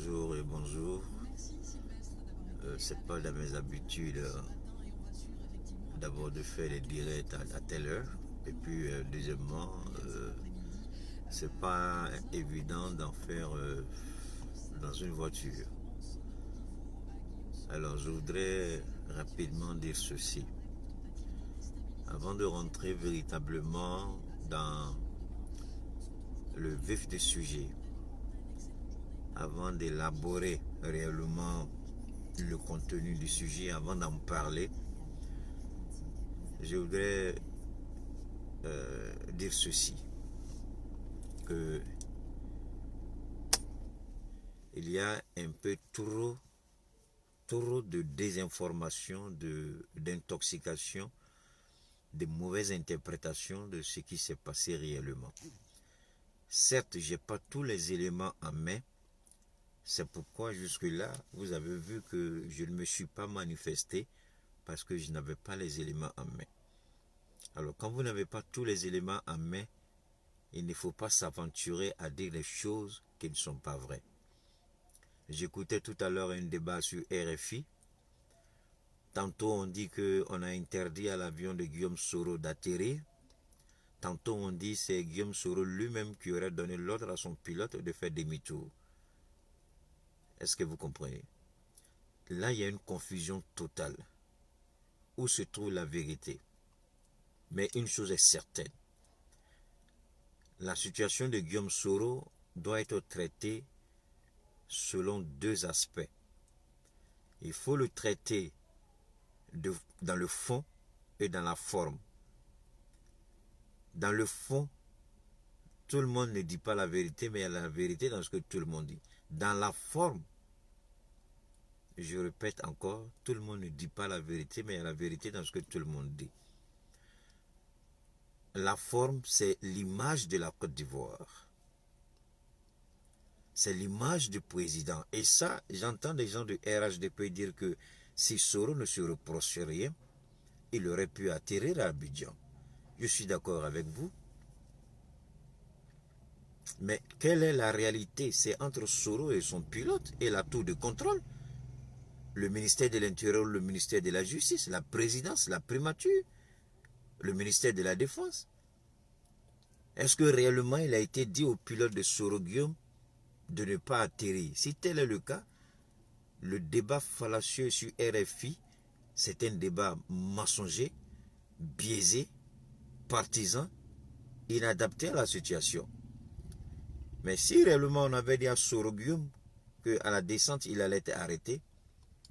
Bonjour et bonjour. C'est pas dans mes habitudes d'abord de faire les directs à telle heure. Et puis deuxièmement, c'est pas évident d'en faire dans une voiture. Alors je voudrais rapidement dire ceci. Avant de rentrer véritablement dans le vif du sujet, avant d'élaborer réellement le contenu du sujet, avant d'en parler, je voudrais dire ceci, que il y a un peu trop de désinformation, d'intoxication, de mauvaises interprétations de ce qui s'est passé réellement. Certes, je n'ai pas tous les éléments en main. C'est pourquoi jusque-là, vous avez vu que je ne me suis pas manifesté parce que je n'avais pas les éléments en main. Alors, quand vous n'avez pas tous les éléments en main, il ne faut pas s'aventurer à dire des choses qui ne sont pas vraies. J'écoutais tout à l'heure un débat sur RFI. Tantôt on dit qu'on a interdit à l'avion de Guillaume Soro d'atterrir. Tantôt on dit que c'est Guillaume Soro lui-même qui aurait donné l'ordre à son pilote de faire demi-tour. Est-ce que vous comprenez? Là, il y a une confusion totale. Où se trouve la vérité? Mais une chose est certaine. La situation de Guillaume Soro doit être traitée selon deux aspects. Il faut le traiter dans le fond et dans la forme. Dans le fond, tout le monde ne dit pas la vérité, mais il y a la vérité dans ce que tout le monde dit. Dans la forme, je répète encore, tout le monde ne dit pas la vérité, mais il y a la vérité dans ce que tout le monde dit. La forme, c'est l'image de la Côte d'Ivoire. C'est l'image du président. Et ça, j'entends des gens de RHDP dire que si Soro ne se reproche rien, il aurait pu atterrir à Abidjan. Je suis d'accord avec vous. Mais quelle est la réalité? C'est entre Soro et son pilote et la tour de contrôle. Le ministère de l'Intérieur, le ministère de la Justice, la présidence, la primature, le ministère de la Défense. Est-ce que réellement il a été dit au pilote de Soro Guillaume de ne pas atterrir? Si tel est le cas, le débat fallacieux sur RFI, c'est un débat mensonger, biaisé, partisan, inadapté à la situation. Mais si réellement on avait dit à Soro Guillaume qu'à la descente il allait être arrêté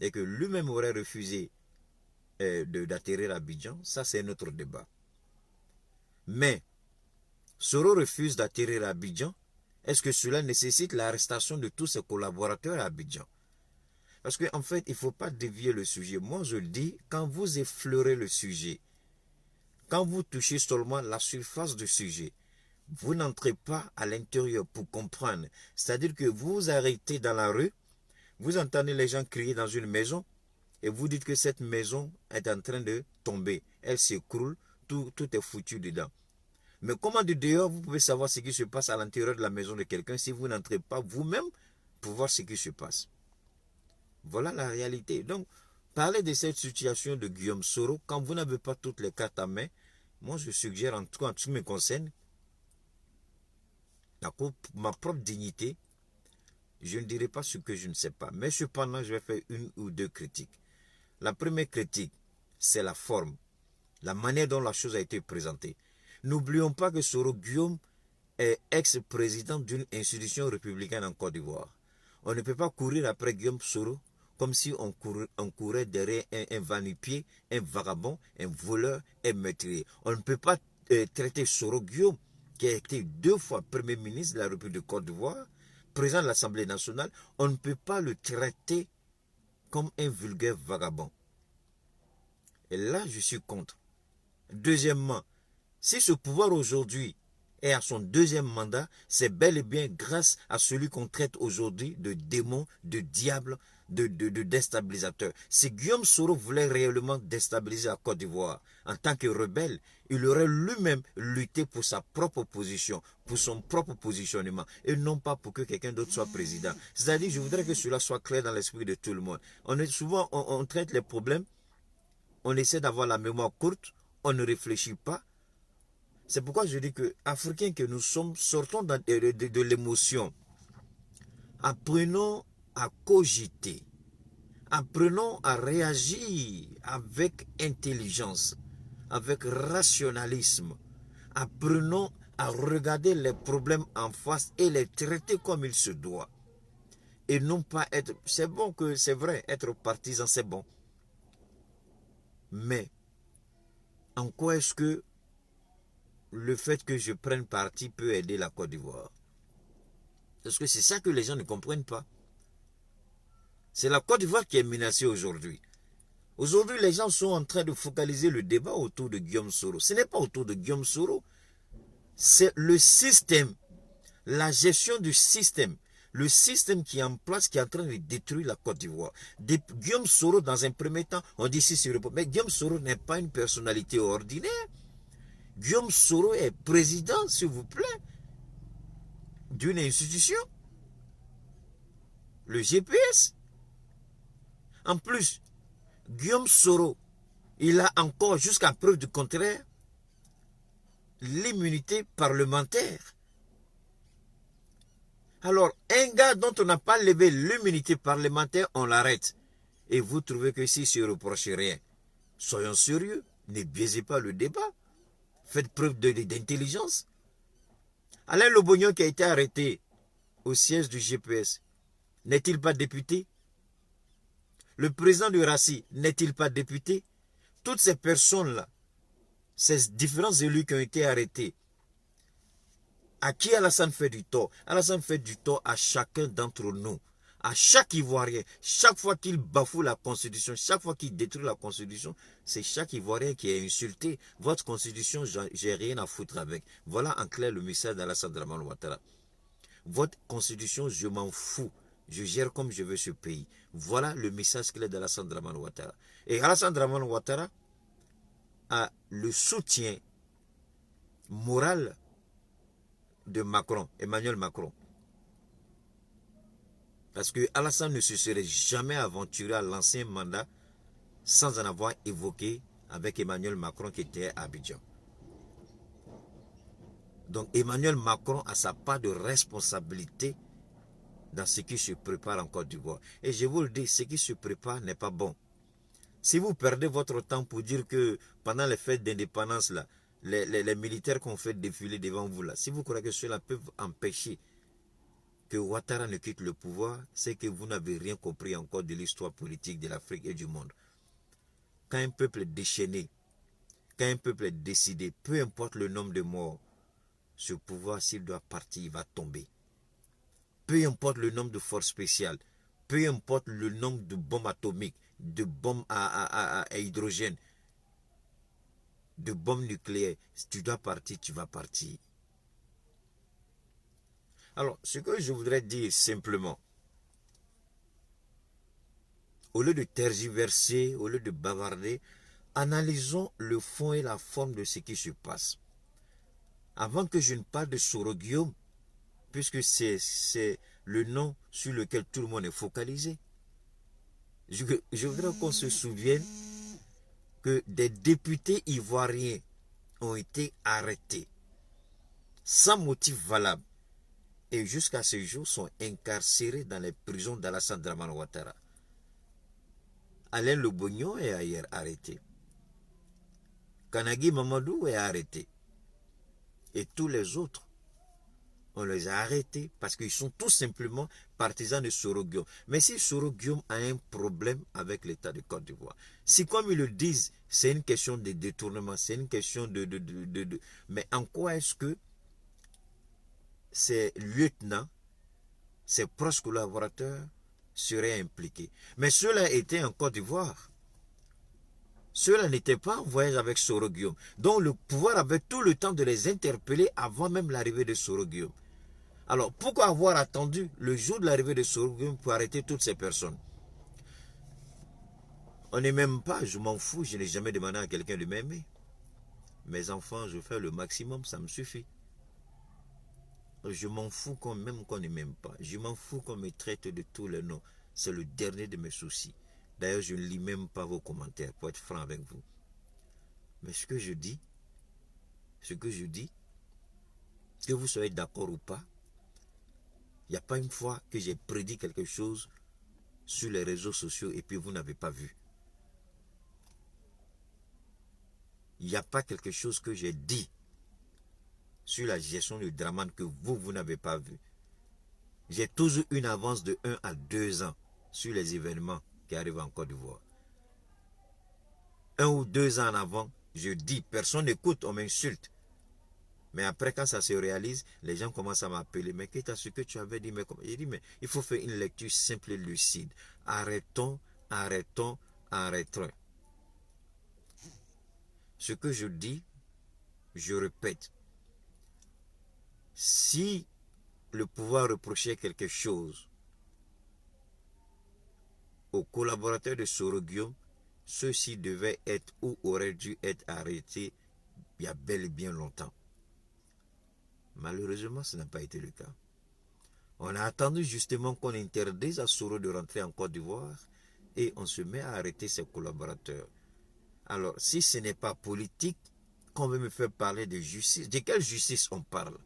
et que lui-même aurait refusé d'atterrir à Abidjan, ça c'est notre débat. Mais Soro refuse d'atterrir à Abidjan, est-ce que cela nécessite l'arrestation de tous ses collaborateurs à Abidjan? Parce qu'en fait, il ne faut pas dévier le sujet. Moi, je le dis, quand vous effleurez le sujet, quand vous touchez seulement la surface du sujet, vous n'entrez pas à l'intérieur pour comprendre. C'est-à-dire que vous vous arrêtez dans la rue, vous entendez les gens crier dans une maison, et vous dites que cette maison est en train de tomber. Elle s'écroule, tout est foutu dedans. Mais comment de dehors vous pouvez savoir ce qui se passe à l'intérieur de la maison de quelqu'un si vous n'entrez pas vous-même pour voir ce qui se passe? Voilà la réalité. Donc, parler de cette situation de Guillaume Soro, quand vous n'avez pas toutes les cartes en main, moi je suggère en tout cas en ce qui me concerne, pour ma propre dignité, je ne dirai pas ce que je ne sais pas. Mais cependant, je vais faire une ou deux critiques. La première critique, c'est la forme, la manière dont la chose a été présentée. N'oublions pas que Soro Guillaume est ex-président d'une institution républicaine en Côte d'Ivoire. On ne peut pas courir après Guillaume Soro comme si on courait derrière un va-nu-pied, un vagabond, un voleur, un meurtrier. On ne peut pas traiter Soro Guillaume, qui a été 2 fois Premier ministre de la République de Côte d'Ivoire, président de l'Assemblée nationale, on ne peut pas le traiter comme un vulgaire vagabond. Et là, je suis contre. Deuxièmement, si ce pouvoir aujourd'hui est à son 2e mandat, c'est bel et bien grâce à celui qu'on traite aujourd'hui de démon, de diable, de déstabilisateur. Si Guillaume Soro voulait réellement déstabiliser la Côte d'Ivoire en tant que rebelle, il aurait lui-même lutté pour sa propre position, pour son propre positionnement, et non pas pour que quelqu'un d'autre soit président. C'est-à-dire, je voudrais que cela soit clair dans l'esprit de tout le monde. On traite les problèmes, on essaie d'avoir la mémoire courte, on ne réfléchit pas. C'est pourquoi je dis que, Africains que nous sommes, sortons de l'émotion. Apprenons à cogiter. Apprenons à réagir avec intelligence, avec rationalisme. Apprenons à regarder les problèmes en face et les traiter comme il se doit. Et non pas être... C'est bon que c'est vrai, être partisan, c'est bon. Mais, en quoi est-ce que le fait que je prenne parti peut aider la Côte d'Ivoire? Parce que c'est ça que les gens ne comprennent pas. C'est la Côte d'Ivoire qui est menacée aujourd'hui. Aujourd'hui, les gens sont en train de focaliser le débat autour de Guillaume Soro. Ce n'est pas autour de Guillaume Soro. C'est le système, la gestion du système. Le système qui est en place, qui est en train de détruire la Côte d'Ivoire. Guillaume Soro, dans un premier temps, on dit si c'est le... Mais Guillaume Soro n'est pas une personnalité ordinaire. Guillaume Soro est président, s'il vous plaît, d'une institution. Le GPS. En plus, Guillaume Soro, il a encore, jusqu'à preuve du contraire, l'immunité parlementaire. Alors, un gars dont on n'a pas levé l'immunité parlementaire, on l'arrête. Et vous trouvez que s'il ne se reproche rien, soyons sérieux, ne biaisez pas le débat. Faites preuve d'intelligence. Alain Lobognon qui a été arrêté au siège du GPS, n'est-il pas député? Le président du RACI, n'est-il pas député? Toutes ces personnes-là, ces différents élus qui ont été arrêtés, à qui Alassane fait du tort? Alassane fait du tort à chacun d'entre nous, à chaque Ivoirien. Chaque fois qu'il bafoue la Constitution, chaque fois qu'il détruit la Constitution, c'est chaque Ivoirien qui est insulté. Votre Constitution, j'ai rien à foutre avec. Voilà en clair le message d'Alassane Dramane Ouattara. Votre Constitution, je m'en fous. Je gère comme je veux ce pays. Voilà le message clair d'Alassane Dramane Ouattara. Et Alassane Dramane Ouattara a le soutien moral de Macron, Emmanuel Macron. Parce que Alassane ne se serait jamais aventuré à lancer un mandat sans en avoir évoqué avec Emmanuel Macron qui était à Abidjan. Donc Emmanuel Macron a sa part de responsabilité dans ce qui se prépare en Côte d'Ivoire. Et je vous le dis, ce qui se prépare n'est pas bon. Si vous perdez votre temps pour dire que pendant les fêtes d'indépendance, là, les militaires qu'on fait défiler devant vous, là, si vous croyez que cela peut empêcher que Ouattara ne quitte le pouvoir, c'est que vous n'avez rien compris encore de l'histoire politique de l'Afrique et du monde. Quand un peuple est déchaîné, quand un peuple est décidé, peu importe le nombre de morts, ce pouvoir, s'il doit partir, il va tomber. Peu importe le nombre de forces spéciales, peu importe le nombre de bombes atomiques, de bombes à hydrogène, de bombes nucléaires, si tu dois partir, tu vas partir. Alors, ce que je voudrais dire simplement, au lieu de tergiverser, au lieu de bavarder, analysons le fond et la forme de ce qui se passe. Avant que je ne parle de Soro Guillaume, puisque c'est le nom sur lequel tout le monde est focalisé, je voudrais qu'on se souvienne que des députés ivoiriens ont été arrêtés sans motif valable et jusqu'à ce jour sont incarcérés dans les prisons d'Alassane Dramane Ouattara. Alain Lobognon est ailleurs arrêté. Kanagui Mamadou est arrêté. Et tous les autres, on les a arrêtés parce qu'ils sont tout simplement partisans de Soro Guillaume. Mais si Soro Guillaume a un problème avec l'État de Côte d'Ivoire, si comme ils le disent, c'est une question de détournement, c'est une question de... Mais en quoi est-ce que ces lieutenants, ces proches collaborateurs seraient impliqués? Mais ceux-là étaient en Côte d'Ivoire. Ceux-là n'étaient pas en voyage avec Soro Guillaume. Donc le pouvoir avait tout le temps de les interpeller avant même l'arrivée de Soro Guillaume. Alors pourquoi avoir attendu le jour de l'arrivée de Soro Guillaume pour arrêter toutes ces personnes? On ne m'aime pas, je m'en fous, je n'ai jamais demandé à quelqu'un de m'aimer. Mes enfants, je fais le maximum, ça me suffit. Je m'en fous qu'on m'aime, qu'on ne m'aime pas. Je m'en fous qu'on me traite de tous les noms. C'est le dernier de mes soucis. D'ailleurs, je ne lis même pas vos commentaires, pour être franc avec vous. Mais ce que je dis, que vous soyez d'accord ou pas, il n'y a pas une fois que j'ai prédit quelque chose sur les réseaux sociaux et puis vous n'avez pas vu. Il n'y a pas quelque chose que j'ai dit sur la gestion du Draman que vous n'avez pas vu. J'ai toujours une avance de 1 à 2 ans sur les événements qui arrivent en Côte d'Ivoire. 1 ou 2 ans en avant, je dis, personne n'écoute, on m'insulte. Mais après, quand ça se réalise, les gens commencent à m'appeler. Mais qu'est-ce que tu avais dit? J'ai dit, mais il faut faire une lecture simple et lucide. Arrêtons. Ce que je dis, je répète. Si le pouvoir reprochait quelque chose aux collaborateurs de Soro Guillaume, ceux-ci devaient être ou auraient dû être arrêtés il y a bel et bien longtemps. Malheureusement, ce n'a pas été le cas. On a attendu justement qu'on interdise à Soro de rentrer en Côte d'Ivoire et on se met à arrêter ses collaborateurs. Alors, si ce n'est pas politique, qu'on veut me faire parler de justice, de quelle justice on parle?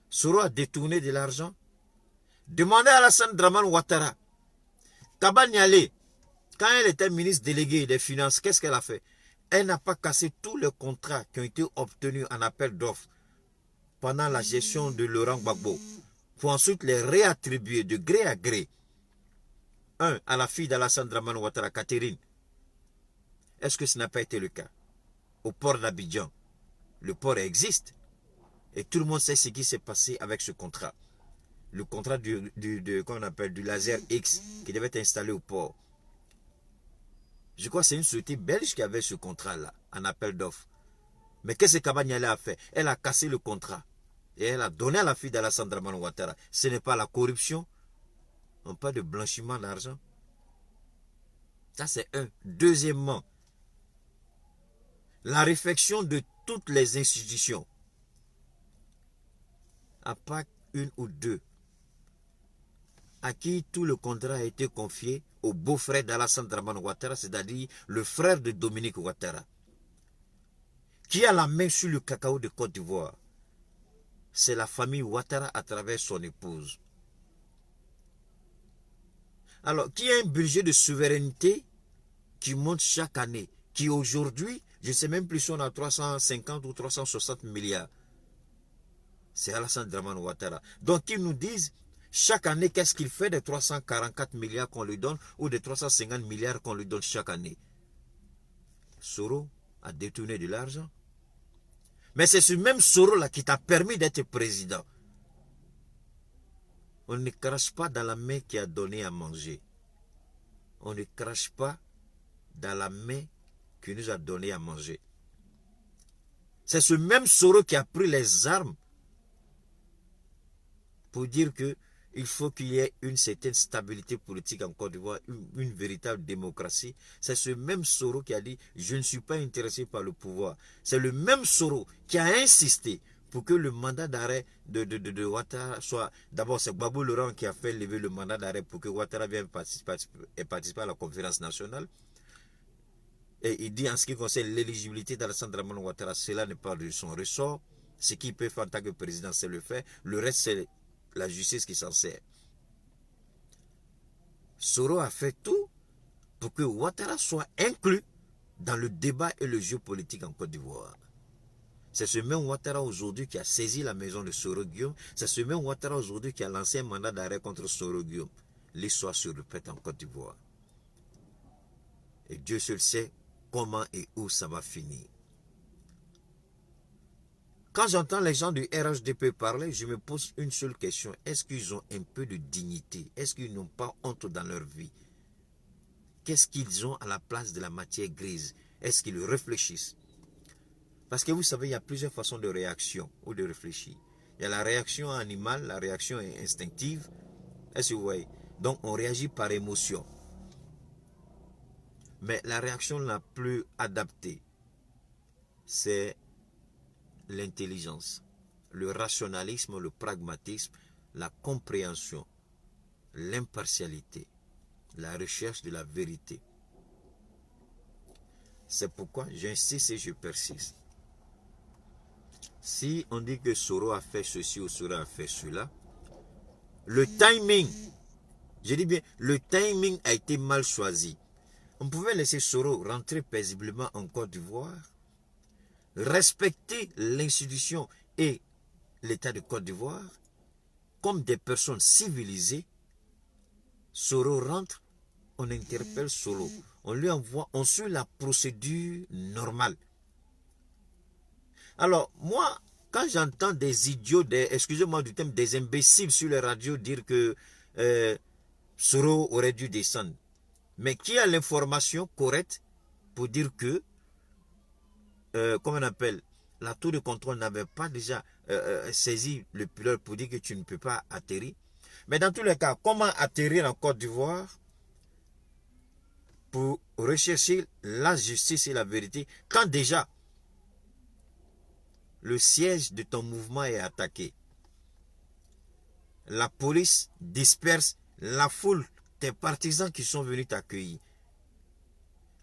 Soro a détourné de l'argent. Demandez à Alassane Dramane Ouattara. Kaba Niale, quand elle était ministre déléguée des Finances, qu'est-ce qu'elle a fait? Elle n'a pas cassé tous les contrats qui ont été obtenus en appel d'offres pendant la gestion de Laurent Gbagbo, pour ensuite les réattribuer de gré à gré. À la fille d'Alassane Dramane Ouattara, Catherine. Est-ce que ce n'a pas été le cas? Au port d'Abidjan, le port existe. Et tout le monde sait ce qui s'est passé avec ce contrat. Le contrat qu'on appelle du laser X qui devait être installé au port. Je crois que c'est une société belge qui avait ce contrat-là, en appel d'offres. Mais qu'est-ce que Kaba Niale a fait? Elle a cassé le contrat. Et elle a donné à la fille d'Alassane Dramane Ouattara. Ce n'est pas la corruption. On parle de blanchiment d'argent. Ça, c'est un. Deuxièmement, la réflexion de toutes les institutions, à part une ou deux, à qui tout le contrat a été confié au beau-frère d'Alassane Dramane Ouattara, c'est-à-dire le frère de Dominique Ouattara, qui a la main sur le cacao de Côte d'Ivoire. C'est la famille Ouattara à travers son épouse. Alors, qui a un budget de souveraineté qui monte chaque année, qui aujourd'hui, je ne sais même plus si on a 350 ou 360 milliards. C'est Alassane Dramane Ouattara. Donc, ils nous disent, chaque année, qu'est-ce qu'il fait des 344 milliards qu'on lui donne ou des 350 milliards qu'on lui donne chaque année? Soro a détourné de l'argent. Mais c'est ce même Soro-là qui t'a permis d'être président. On ne crache pas dans la main qui a donné à manger. On ne crache pas dans la main qui nous a donné à manger. C'est ce même Soro qui a pris les armes pour dire qu'il faut qu'il y ait une certaine stabilité politique en Côte d'Ivoire, une véritable démocratie. C'est ce même Soro qui a dit « Je ne suis pas intéressé par le pouvoir ». C'est le même Soro qui a insisté pour que le mandat d'arrêt de Ouattara soit... D'abord, c'est Gbagbo Laurent qui a fait lever le mandat d'arrêt pour que Ouattara vienne participer à la conférence nationale. Et il dit en ce qui concerne l'éligibilité d'Alassane Dramane Ouattara, cela n'est pas de son ressort. Ce qu'il peut faire en tant que président, c'est le faire. Le reste, c'est la justice qui s'en sert. Soro a fait tout pour que Ouattara soit inclus dans le débat et le jeu politique en Côte d'Ivoire. C'est ce même Ouattara aujourd'hui qui a saisi la maison de Soro Guillaume. C'est ce même Ouattara aujourd'hui qui a lancé un mandat d'arrêt contre Soro Guillaume. L'histoire se répète en Côte d'Ivoire. Et Dieu seul sait comment et où ça va finir. Quand j'entends les gens du RHDP parler, je me pose une seule question. Est-ce qu'ils ont un peu de dignité? Est-ce qu'ils n'ont pas honte dans leur vie? Qu'est-ce qu'ils ont à la place de la matière grise? Est-ce qu'ils réfléchissent? Parce que vous savez, il y a plusieurs façons de réaction ou de réfléchir. Il y a la réaction animale, la réaction instinctive. Est-ce que vous voyez? Donc, on réagit par émotion. Mais la réaction la plus adaptée, c'est l'intelligence, le rationalisme, le pragmatisme, la compréhension, l'impartialité, la recherche de la vérité. C'est pourquoi j'insiste et je persiste. Si on dit que Soro a fait ceci ou Soro a fait cela, le timing, je dis bien, le timing a été mal choisi. On pouvait laisser Soro rentrer paisiblement en Côte d'Ivoire, respecter l'institution et l'État de Côte d'Ivoire comme des personnes civilisées. Soro rentre, on interpelle Soro, on lui envoie, on suit la procédure normale. Alors, moi, quand j'entends des idiots, excusez-moi du terme, des imbéciles sur les radios dire que Soro aurait dû descendre, mais qui a l'information correcte pour dire que, comment on appelle, la tour de contrôle n'avait pas déjà saisi le pilote pour dire que tu ne peux pas atterrir. Mais dans tous les cas, comment atterrir en Côte d'Ivoire pour rechercher la justice et la vérité quand déjà le siège de ton mouvement est attaqué? La police disperse la foule, tes partisans qui sont venus t'accueillir.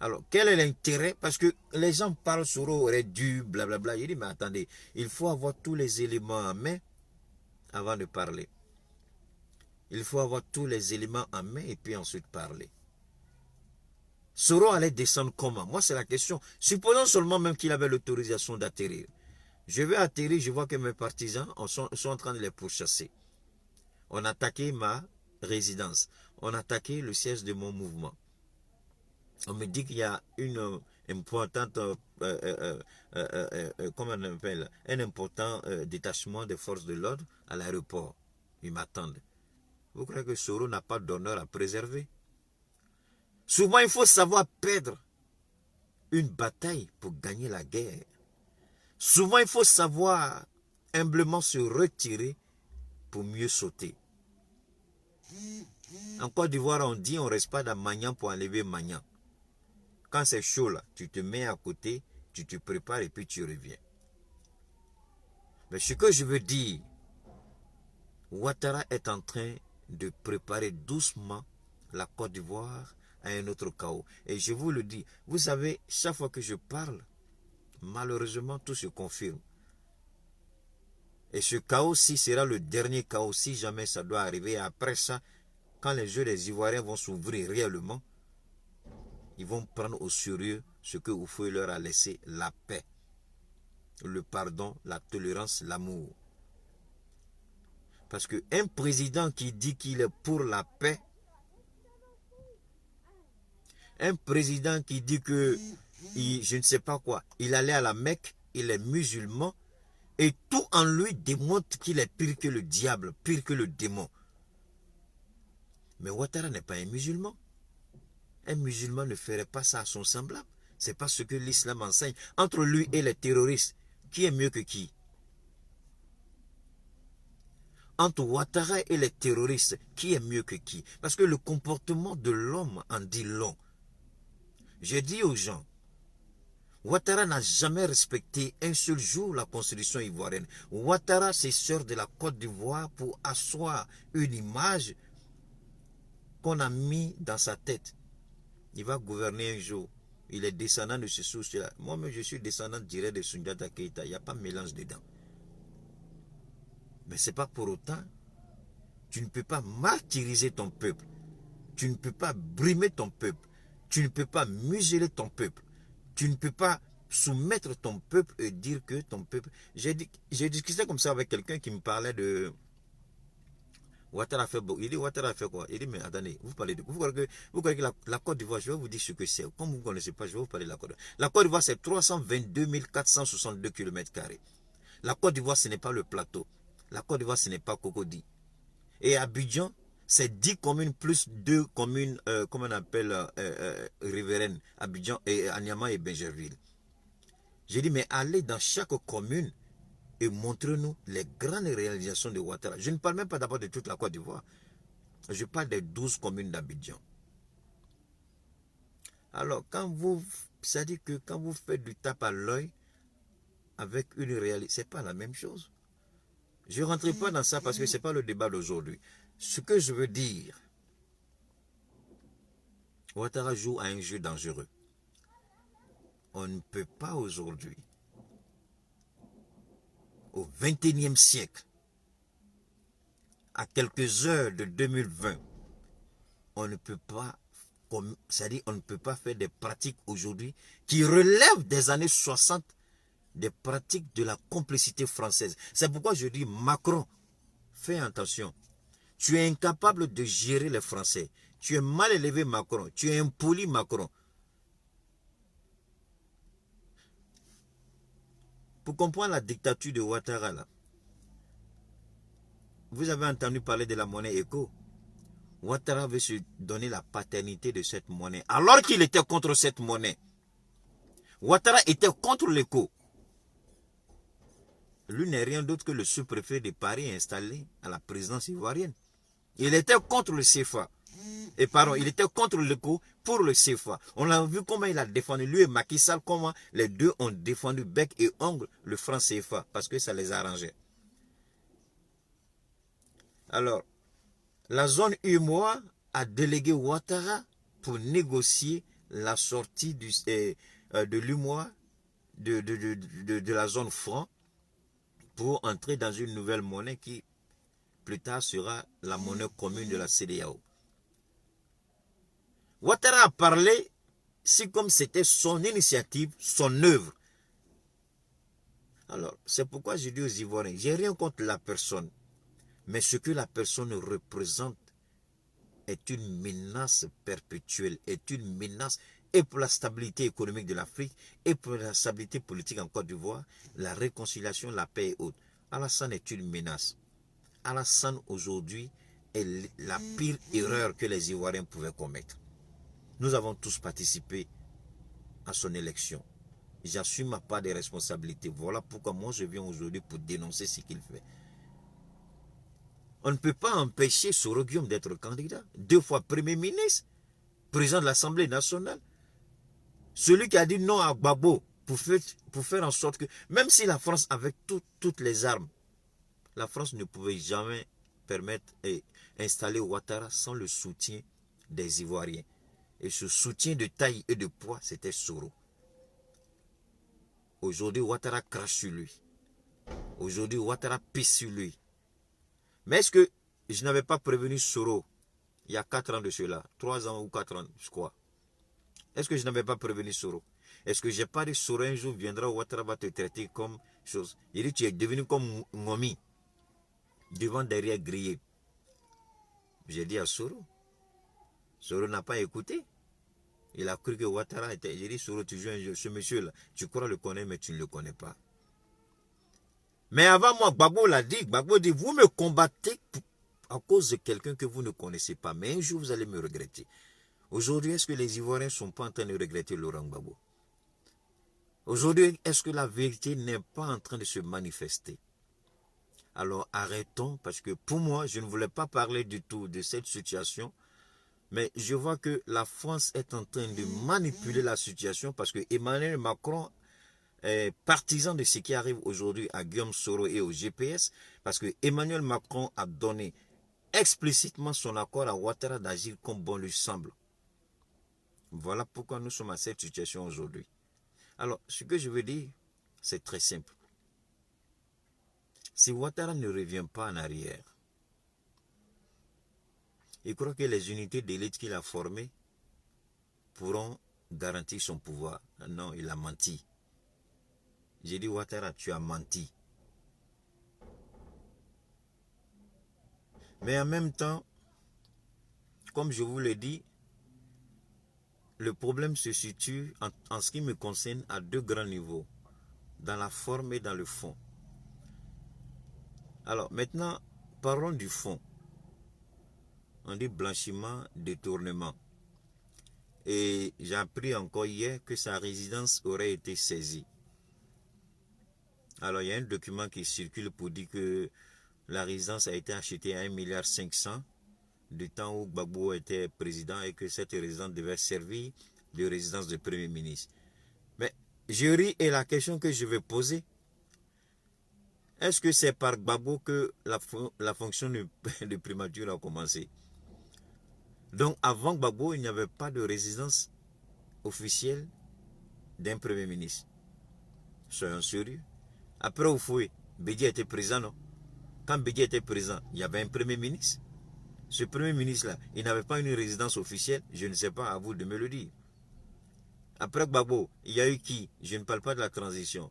Alors, quel est l'intérêt? Parce que les gens parlent sur aurait dû, blablabla. Il dit, mais attendez, il faut avoir tous les éléments en main avant de parler. Il faut avoir tous les éléments en main et puis ensuite parler. Soro allait descendre comment? Moi, c'est la question. Supposons seulement même qu'il avait l'autorisation d'atterrir. Je vais atterrir, je vois que mes partisans sont en train de les pourchasser. On a attaqué ma résidence. On a attaqué le siège de mon mouvement. On me dit qu'il y a une importante, comment on appelle, un important détachement des forces de l'ordre à l'aéroport. Ils m'attendent. Vous croyez que Soro n'a pas d'honneur à préserver? Souvent, il faut savoir perdre une bataille pour gagner la guerre. Souvent, il faut savoir humblement se retirer pour mieux sauter. En Côte d'Ivoire, on dit on ne reste pas dans Magnan pour enlever Magnan. Quand c'est chaud là, tu te mets à côté, tu te prépares et puis tu reviens. Mais ce que je veux dire, Ouattara est en train de préparer doucement la Côte d'Ivoire à un autre chaos. Et je vous le dis, vous savez, chaque fois que je parle, malheureusement, tout se confirme. Et ce chaos-ci sera le dernier chaos si jamais ça doit arriver. Et après ça, quand les yeux des Ivoiriens vont s'ouvrir réellement, ils vont prendre au sérieux ce que Houphouët leur a laissé, la paix, le pardon, la tolérance, l'amour. Parce qu'un président qui dit qu'il est pour la paix, un président qui dit que, je ne sais pas quoi, il allait à la Mecque, il est musulman, et tout en lui démontre qu'il est pire que le diable, pire que le démon. Mais Ouattara n'est pas un musulman. Un musulman ne ferait pas ça à son semblable. C'est pas ce que l'islam enseigne. Entre lui et les terroristes, qui est mieux que qui? Entre Ouattara et les terroristes, qui est mieux que qui? Parce que le comportement de l'homme en dit long. J'ai dit aux gens, Ouattara n'a jamais respecté un seul jour la constitution ivoirienne. Ouattara s'est sort de la Côte d'Ivoire pour asseoir une image qu'on a mis dans sa tête. Il va gouverner un jour. Il est descendant de ce souci-là. Moi-même, je suis descendant direct de Soundiata Keïta. Il n'y a pas de mélange dedans. Mais ce n'est pas pour autant. Tu ne peux pas martyriser ton peuple. Tu ne peux pas brimer ton peuple. Tu ne peux pas museler ton peuple. Tu ne peux pas soumettre ton peuple et dire que ton peuple... J'ai discuté comme ça avec quelqu'un qui me parlait de... Ouattara fait beau. Il dit Ouattara fait quoi? Il dit mais attendez, vous parlez de... Vous croyez que la Côte d'Ivoire, je vais vous dire ce que c'est. Comme vous ne connaissez pas, je vais vous parler de la Côte d'Ivoire. La Côte d'Ivoire, c'est 322 462 km². La Côte d'Ivoire, ce n'est pas le plateau. La Côte d'Ivoire, ce n'est pas Cocody. Et Abidjan, c'est 10 communes plus 2 communes, comment on appelle, riveraines. Abidjan, et Anyama et Benjerville. J'ai dit, mais allez dans chaque commune et montrez-nous les grandes réalisations de Ouattara. Je ne parle même pas d'abord de toute la Côte d'Ivoire. Je parle des 12 communes d'Abidjan. Alors, c'est-à-dire que quand vous faites du tape à l'œil avec une réalité, c'est pas la même chose. Je ne rentrerai pas dans ça parce que ce n'est pas le débat d'aujourd'hui. Ce que je veux dire, Ouattara joue à un jeu dangereux. On ne peut pas aujourd'hui, au XXIe siècle, à quelques heures de 2020, on ne peut pas, c'est-à-dire on ne peut pas faire des pratiques aujourd'hui qui relèvent des années 60, des pratiques de la complicité française. C'est pourquoi je dis Macron, fais attention. Tu es incapable de gérer les Français. Tu es mal élevé Macron. Tu es impoli Macron. Pour comprendre la dictature de Ouattara, là, vous avez entendu parler de la monnaie éco. Ouattara veut se donner la paternité de cette monnaie, alors qu'il était contre cette monnaie. Ouattara était contre l'éco. Lui n'est rien d'autre que le sous-préfet de Paris installé à la présidence ivoirienne. Il était contre le CFA. Et pardon, il était contre l'éco pour le CFA. On a vu comment il a défendu, lui et Macky Sall, comment les deux ont défendu bec et ongle le franc CFA, parce que ça les arrangeait. Alors, la zone UEMOA a délégué Ouattara pour négocier la sortie de l'UEMOA, de la zone franc, pour entrer dans une nouvelle monnaie qui, plus tard, sera la monnaie commune de la CEDEAO. Ouattara a parlé, si comme c'était son initiative, son œuvre. Alors, c'est pourquoi je dis aux Ivoiriens, j'ai rien contre la personne, mais ce que la personne représente est une menace perpétuelle, est une menace et pour la stabilité économique de l'Afrique et pour la stabilité politique en Côte d'Ivoire, la réconciliation, la paix et autres. Alassane est une menace. Alassane aujourd'hui est la pire erreur que les Ivoiriens pouvaient commettre. Nous avons tous participé à son élection. J'assume ma part des responsabilités. Voilà pourquoi moi je viens aujourd'hui pour dénoncer ce qu'il fait. On ne peut pas empêcher Soro Guillaume d'être candidat. 2 fois Premier ministre, président de l'Assemblée nationale. Celui qui a dit non à Gbagbo pour faire en sorte que, même si la France avait toutes les armes, la France ne pouvait jamais permettre et installer Ouattara sans le soutien des Ivoiriens. Et ce soutien de taille et de poids, c'était Soro. Aujourd'hui, Ouattara crache sur lui. Aujourd'hui, Ouattara pisse sur lui. Mais est-ce que je n'avais pas prévenu Soro il y a 4 ans de cela, 3 ans ou 4 ans, je crois. Est-ce que je n'avais pas prévenu Soro? Est-ce que j'ai pas dit Soro un jour viendra, Ouattara va te traiter comme chose? Il dit tu es devenu comme Ngomi, devant derrière grillé. J'ai dit à Soro. Soro n'a pas écouté. Il a cru que Ouattara était... J'ai dit Soro, tu joues un jeu. Ce monsieur-là, tu crois le connaître, mais tu ne le connais pas. Mais avant moi, Gbagbo l'a dit. Gbagbo dit, vous me combattez à cause de quelqu'un que vous ne connaissez pas. Mais un jour, vous allez me regretter. Aujourd'hui, est-ce que les Ivoiriens ne sont pas en train de regretter Laurent Gbagbo? Aujourd'hui, est-ce que la vérité n'est pas en train de se manifester? Alors arrêtons, parce que pour moi, je ne voulais pas parler du tout de cette situation. Mais je vois que la France est en train de manipuler la situation parce que Emmanuel Macron est partisan de ce qui arrive aujourd'hui à Guillaume Soro et au GPS parce que Emmanuel Macron a donné explicitement son accord à Ouattara d'agir comme bon lui semble. Voilà pourquoi nous sommes à cette situation aujourd'hui. Alors, ce que je veux dire, c'est très simple. Si Ouattara ne revient pas en arrière, il croit que les unités d'élite qu'il a formées pourront garantir son pouvoir. Non, il a menti. J'ai dit, Ouattara, tu as menti. Mais en même temps, comme je vous l'ai dit, le problème se situe, en ce qui me concerne, à 2 grands niveaux. Dans la forme et dans le fond. Alors, maintenant, parlons du fond. On dit blanchiment, détournement. Et j'ai appris encore hier que sa résidence aurait été saisie. Alors, il y a un document qui circule pour dire que la résidence a été achetée à 1,5 milliard du temps où Gbagbo était président et que cette résidence devait servir de résidence du Premier ministre. Mais je ris et la question que je vais poser, est-ce que c'est par Gbagbo que la fonction de primature a commencé? Donc avant Gbagbo, il n'y avait pas de résidence officielle d'un Premier ministre. Soyons sérieux. Après Oufoué, Bédi était présent, non? Quand Bédi était présent, il y avait un Premier ministre. Ce Premier ministre-là, il n'avait pas une résidence officielle, je ne sais pas, à vous de me le dire. Après Gbagbo, il y a eu qui? Je ne parle pas de la transition.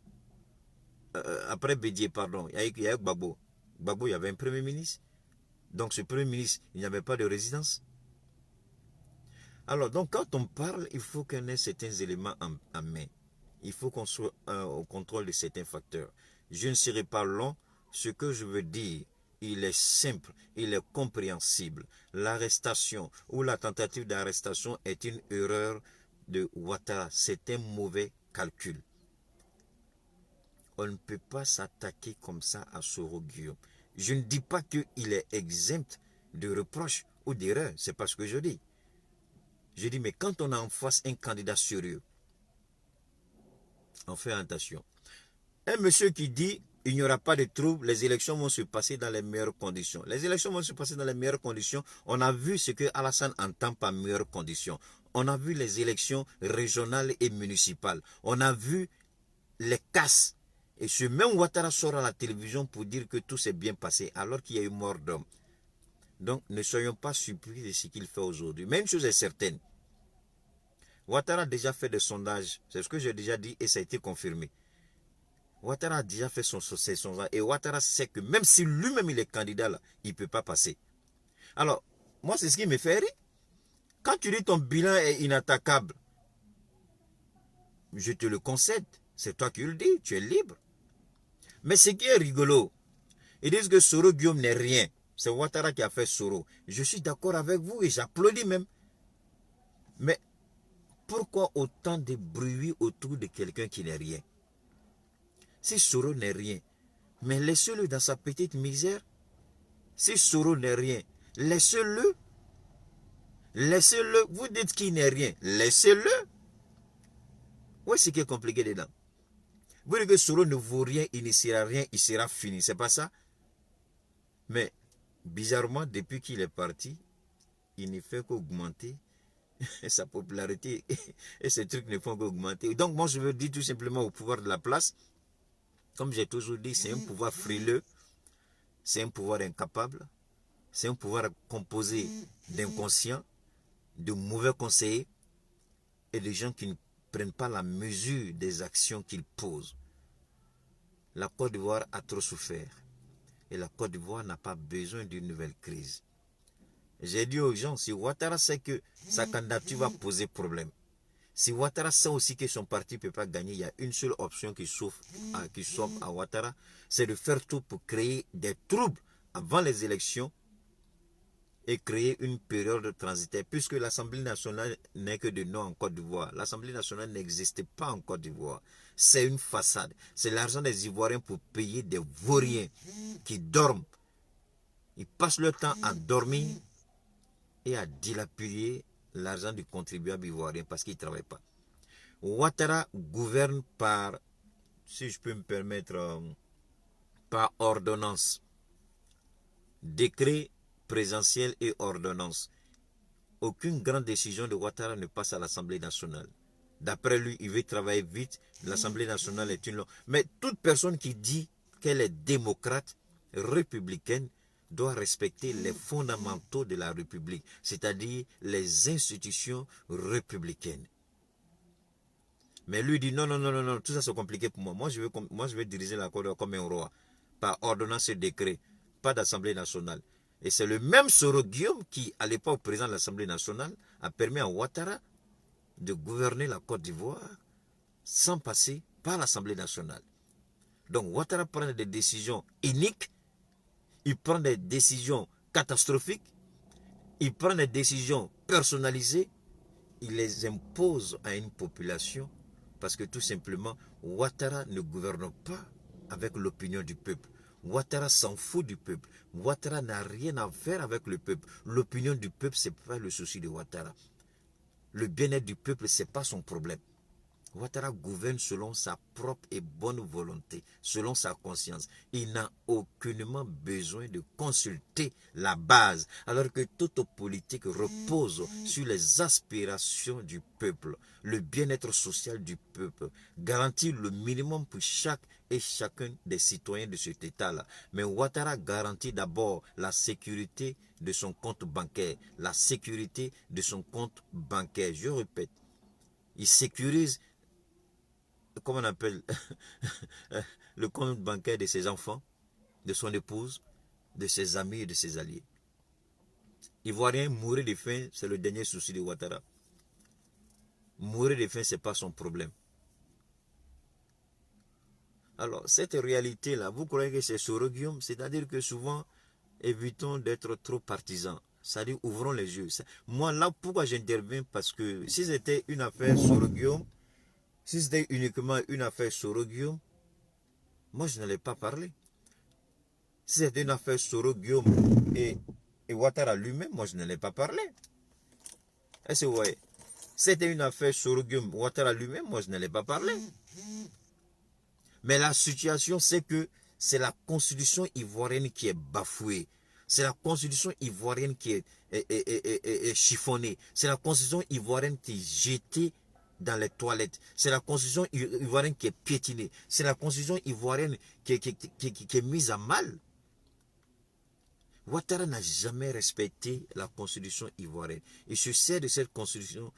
Après Bédié, pardon, il y a eu Gbagbo. Gbagbo, il y avait un Premier ministre. Donc ce Premier ministre, il n'y avait pas de résidence. Alors, donc quand on parle, il faut qu'on ait certains éléments en main. Il faut qu'on soit au contrôle de certains facteurs. Je ne serai pas long. Ce que je veux dire, il est simple, il est compréhensible. L'arrestation ou la tentative d'arrestation est une erreur de Ouattara. C'est un mauvais calcul. On ne peut pas s'attaquer comme ça à Soro Guillaume. Je ne dis pas qu'il est exempt de reproches ou d'erreurs. C'est pas ce que je dis. Je dis, mais quand on a en face un candidat sérieux, on fait attention. Un monsieur qui dit, il n'y aura pas de troubles, les élections vont se passer dans les meilleures conditions. Les élections vont se passer dans les meilleures conditions. On a vu ce que Alassane entend par meilleures conditions. On a vu les élections régionales et municipales. On a vu les casses. Et ce même Ouattara sort à la télévision pour dire que tout s'est bien passé alors qu'il y a eu mort d'homme. Donc ne soyons pas surpris de ce qu'il fait aujourd'hui. Mais une chose est certaine. Ouattara a déjà fait des sondages. C'est ce que j'ai déjà dit et ça a été confirmé. Ouattara a déjà fait ses sondages. Et Ouattara sait que même si lui-même il est candidat là, il ne peut pas passer. Alors, moi c'est ce qui me fait rire. Quand tu dis ton bilan est inattaquable, je te le concède. C'est toi qui le dis, tu es libre. Mais ce qui est rigolo, ils disent que Soro Guillaume n'est rien. C'est Ouattara qui a fait Soro. Je suis d'accord avec vous et j'applaudis même. Mais pourquoi autant de bruit autour de quelqu'un qui n'est rien? Si Soro n'est rien, mais laissez-le dans sa petite misère. Si Soro n'est rien, laissez-le. Laissez-le. Vous dites qu'il n'est rien. Laissez-le. Où est-ce qui est compliqué dedans? Vous dites que Soro ne vaut rien, il ne sera rien, il sera fini. C'est pas ça? Mais bizarrement, depuis qu'il est parti, il ne fait qu'augmenter sa popularité et ces trucs ne font qu'augmenter. Donc moi je veux dire tout simplement au pouvoir de la place, comme j'ai toujours dit, c'est un pouvoir frileux, c'est un pouvoir incapable, c'est un pouvoir composé d'inconscients, de mauvais conseillers et de gens qui ne prennent pas la mesure des actions qu'ils posent. La Côte d'Ivoire a trop souffert et la Côte d'Ivoire n'a pas besoin d'une nouvelle crise. J'ai dit aux gens, si Ouattara sait que sa candidature va poser problème, si Ouattara sait aussi que son parti ne peut pas gagner, il y a une seule option qui sauve à Ouattara, c'est de faire tout pour créer des troubles avant les élections et créer une période transitaire, puisque l'Assemblée nationale n'est que de nom en Côte d'Ivoire. L'Assemblée nationale n'existe pas en Côte d'Ivoire. C'est une façade. C'est l'argent des Ivoiriens pour payer des vauriens qui dorment. Ils passent leur temps à dormir et à dilapider l'argent du contribuable ivoirien parce qu'il ne travaille pas. Ouattara gouverne par, si je peux me permettre, par ordonnance. Décret présidentiel et ordonnance. Aucune grande décision de Ouattara ne passe à l'Assemblée nationale. D'après lui, il veut travailler vite. L'Assemblée nationale est une longue. Mais toute personne qui dit qu'elle est démocrate, républicaine, doit respecter les fondamentaux de la République, c'est-à-dire les institutions républicaines. Mais lui dit non, non, non, non, non, tout ça c'est compliqué pour moi. Moi, je vais diriger la Côte d'Ivoire comme un roi, par ordonnance et décret, pas d'Assemblée nationale. Et c'est le même Soro Guillaume qui, à l'époque président de l'Assemblée nationale, a permis à Ouattara de gouverner la Côte d'Ivoire sans passer par l'Assemblée nationale. Donc Ouattara prend des décisions iniques, il prend des décisions catastrophiques, il prend des décisions personnalisées, il les impose à une population parce que tout simplement, Ouattara ne gouverne pas avec l'opinion du peuple. Ouattara s'en fout du peuple. Ouattara n'a rien à faire avec le peuple. L'opinion du peuple, ce n'est pas le souci de Ouattara. Le bien-être du peuple, ce n'est pas son problème. Ouattara gouverne selon sa propre et bonne volonté, selon sa conscience. Il n'a aucunement besoin de consulter la base, alors que toute politique repose sur les aspirations du peuple, le bien-être social du peuple, garantir le minimum pour chaque et chacun des citoyens de cet État-là. Mais Ouattara garantit d'abord la sécurité de son compte bancaire, la sécurité de son compte bancaire. Je répète, il sécurise, comment on appelle, le compte bancaire de ses enfants, de son épouse, de ses amis et de ses alliés. Ivoirien, mourir de faim, c'est le dernier souci de Ouattara. Mourir de faim, ce n'est pas son problème. Alors, cette réalité-là, vous croyez que c'est Soro Guillaume? C'est-à-dire que souvent, évitons d'être trop partisans. C'est-à-dire, ouvrons les yeux. Moi, là, pourquoi j'interviens? Parce que si c'était une affaire Soro Guillaume, si c'était uniquement une affaire Soro Guillaume, moi, je n'allais pas parler. Si c'était une affaire Soro Guillaume et Ouattara lui-même, moi, je n'allais pas parler. Est-ce que vous voyez? Si c'était une affaire Soro Guillaume, Ouattara lui-même, moi, je n'allais pas parler. Mais la situation, c'est que c'est la constitution ivoirienne qui est bafouée. C'est la constitution ivoirienne qui est chiffonnée. C'est la constitution ivoirienne qui est jetée dans les toilettes. C'est la constitution ivoirienne qui est piétinée. C'est la constitution ivoirienne qui est mise à mal. Ouattara n'a jamais respecté la constitution ivoirienne. Il se sert de cette constitution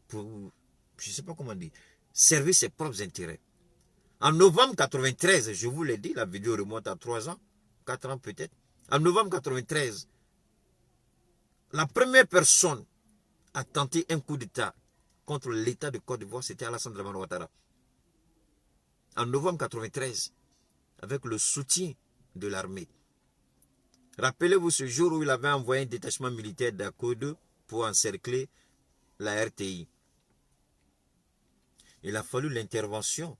pour, je ne sais pas comment dire, servir ses propres intérêts. En novembre 1993, je vous l'ai dit, la vidéo remonte à 3 ans, 4 ans peut-être. En novembre 1993, la première personne à tenter un coup d'État contre l'État de Côte d'Ivoire, c'était Alassane Dramane Ouattara. En novembre 1993, avec le soutien de l'armée. Rappelez-vous ce jour où il avait envoyé un détachement militaire d'Akodo pour encercler la RTI. Il a fallu l'intervention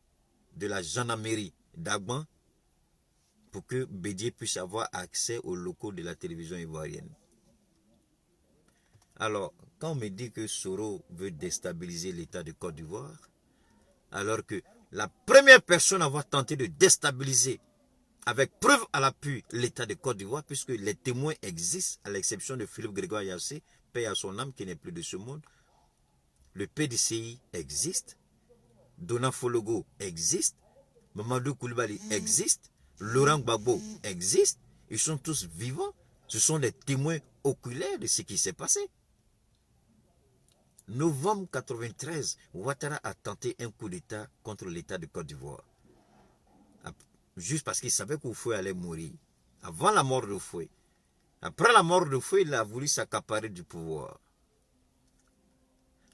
de la gendarmerie d'Agban pour que Bédié puisse avoir accès aux locaux de la télévision ivoirienne. Alors, quand on me dit que Soro veut déstabiliser l'État de Côte d'Ivoire, alors que la première personne à avoir tenté de déstabiliser, avec preuve à l'appui, l'État de Côte d'Ivoire, puisque les témoins existent, à l'exception de Philippe Grégoire Yassé, paix à son âme qui n'est plus de ce monde, le PDCI existe, Dona Fologo existe, Mamadou Koulibaly existe, Laurent Gbagbo existe, ils sont tous vivants, ce sont des témoins oculaires de ce qui s'est passé. Novembre 1993, Ouattara a tenté un coup d'État contre l'État de Côte d'Ivoire. Juste parce qu'il savait qu'Oufoué allait mourir. Avant la mort d'Oufoué. Après la mort d'Oufoué, il a voulu s'accaparer du pouvoir.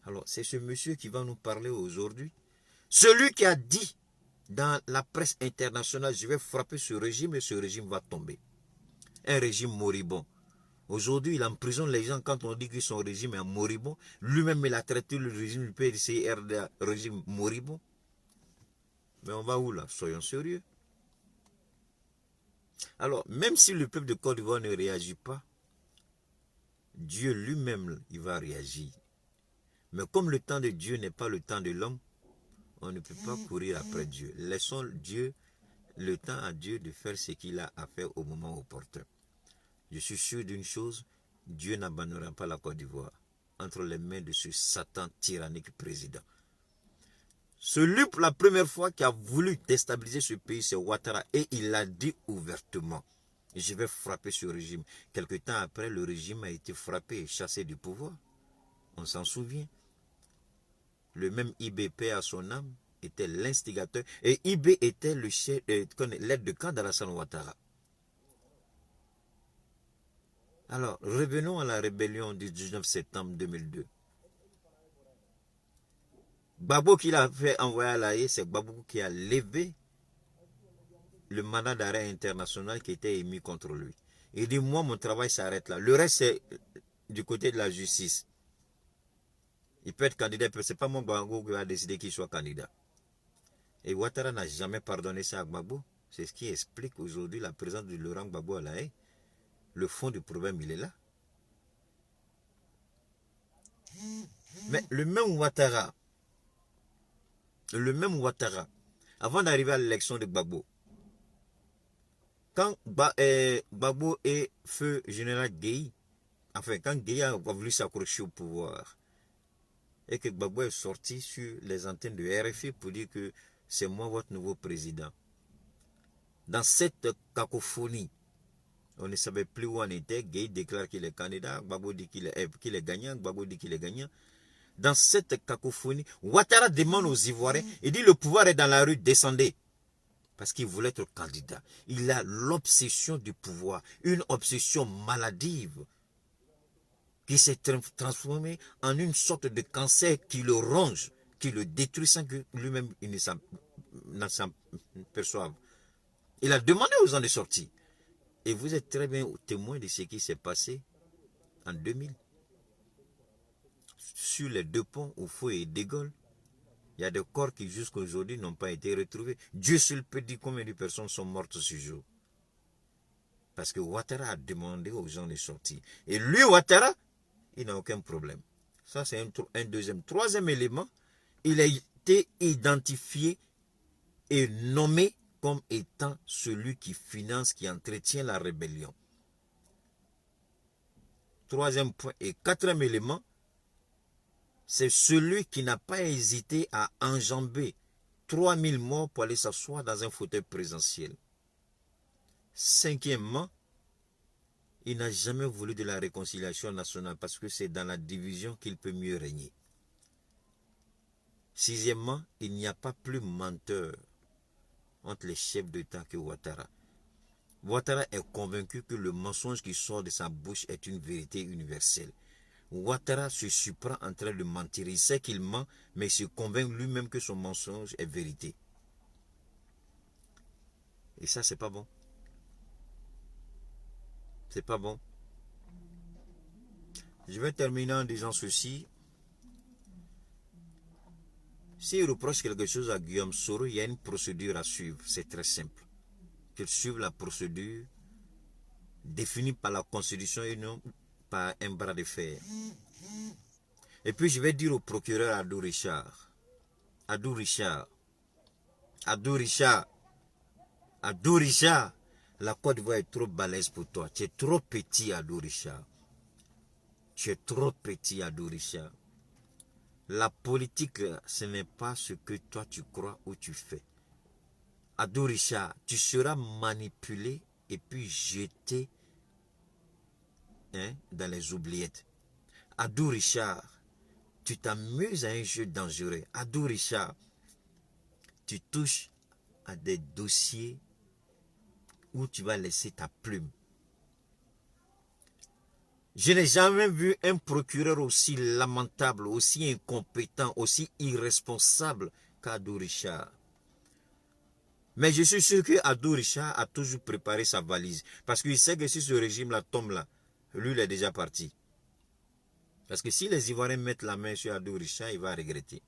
Alors, c'est ce monsieur qui va nous parler aujourd'hui. Celui qui a dit dans la presse internationale, je vais frapper ce régime et ce régime va tomber. Un régime moribond. Aujourd'hui, il emprisonne les gens quand on dit que son régime est moribond. Lui-même, il a traité le régime du PDCI RDA, régime moribond. Mais on va où là? Soyons sérieux. Alors, même si le peuple de Côte d'Ivoire ne réagit pas, Dieu lui-même, il va réagir. Mais comme le temps de Dieu n'est pas le temps de l'homme, on ne peut pas courir après Dieu. Laissons Dieu, le temps à Dieu de faire ce qu'il a à faire au moment opportun. Je suis sûr d'une chose, Dieu n'abandonnera pas la Côte d'Ivoire entre les mains de ce Satan tyrannique président. Celui pour la première fois qui a voulu déstabiliser ce pays, c'est Ouattara. Et il l'a dit ouvertement. Je vais frapper ce régime. Quelque temps après, le régime a été frappé et chassé du pouvoir. On s'en souvient. Le même IBP à son âme était l'instigateur. Et IB était le chef, l'aide de camp d'Alassane Ouattara. Alors, revenons à la rébellion du 19 septembre 2002. Gbagbo qui l'a fait envoyer à La Haye, c'est Gbagbo qui a levé le mandat d'arrêt international qui était émis contre lui. Il dit, moi, mon travail s'arrête là. Le reste, c'est du côté de la justice. Il peut être candidat, ce n'est pas mon Gbagbo qui va décider qu'il soit candidat. Et Ouattara n'a jamais pardonné ça à Gbagbo. C'est ce qui explique aujourd'hui la présence de Laurent Gbagbo à La Haye. Le fond du problème, il est là. Mais le même Ouattara, avant d'arriver à l'élection de Gbagbo, quand Gbagbo et feu général Gueye, enfin quand Gueye a voulu s'accrocher au pouvoir, et que Gbagbo est sorti sur les antennes de RFI pour dire que c'est moi votre nouveau président. Dans cette cacophonie, on ne savait plus où on était. Gueye déclare qu'il est candidat, Gbagbo dit qu'il est gagnant, Gbagbo dit qu'il est gagnant. Dans cette cacophonie, Ouattara demande aux Ivoiriens, il dit le pouvoir est dans la rue, descendez. Parce qu'il voulait être candidat. Il a l'obsession du pouvoir, une obsession maladive qui s'est transformée en une sorte de cancer qui le ronge, qui le détruit sans que lui-même il ne s'en perçoive. Il a demandé aux gens de sortir. Et vous êtes très bien témoin de ce qui s'est passé en 2000. Sur les deux ponts, Oufo et De Gaulle, il y a des corps qui jusqu'à aujourd'hui n'ont pas été retrouvés. Dieu seul peut dire combien de personnes sont mortes ce jour. Parce que Ouattara a demandé aux gens de sortir. Et lui, Ouattara, il n'a aucun problème. Ça, c'est un deuxième. Troisième élément, il a été identifié et nommé comme étant celui qui finance, qui entretient la rébellion. Troisième point. Et quatrième élément, c'est celui qui n'a pas hésité à enjamber 3000 morts pour aller s'asseoir dans un fauteuil présidentiel. Cinquièmement, il n'a jamais voulu de la réconciliation nationale parce que c'est dans la division qu'il peut mieux régner. Sixièmement, il n'y a pas plus menteur entre les chefs d'État que Ouattara. Ouattara est convaincu que le mensonge qui sort de sa bouche est une vérité universelle. Ouattara se surprend en train de mentir. Il sait qu'il ment, mais il se convainc lui-même que son mensonge est vérité. Et ça, c'est pas bon. C'est pas bon. Je vais terminer en disant ceci. S'il reproche quelque chose à Guillaume Soro, il y a une procédure à suivre. C'est très simple. Qu'il suive la procédure définie par la Constitution et non par un bras de fer. Et puis je vais dire au procureur Adou Richard, la Côte d'Ivoire est trop balèze pour toi. Tu es trop petit, Adou Richard. Tu es trop petit, Adou Richard. La politique, ce n'est pas ce que toi tu crois ou tu fais. Adou Richard, tu seras manipulé et puis jeté dans les oubliettes. Adou Richard, tu t'amuses à un jeu dangereux. Adou Richard, tu touches à des dossiers où tu vas laisser ta plume. Je n'ai jamais vu un procureur aussi lamentable, aussi incompétent, aussi irresponsable qu'Adou Richard. Mais je suis sûr qu'Adou Richard a toujours préparé sa valise. Parce qu'il sait que si ce régime-là tombe là, lui, il est déjà parti. Parce que si les Ivoiriens mettent la main sur Adou Richard, il va regretter.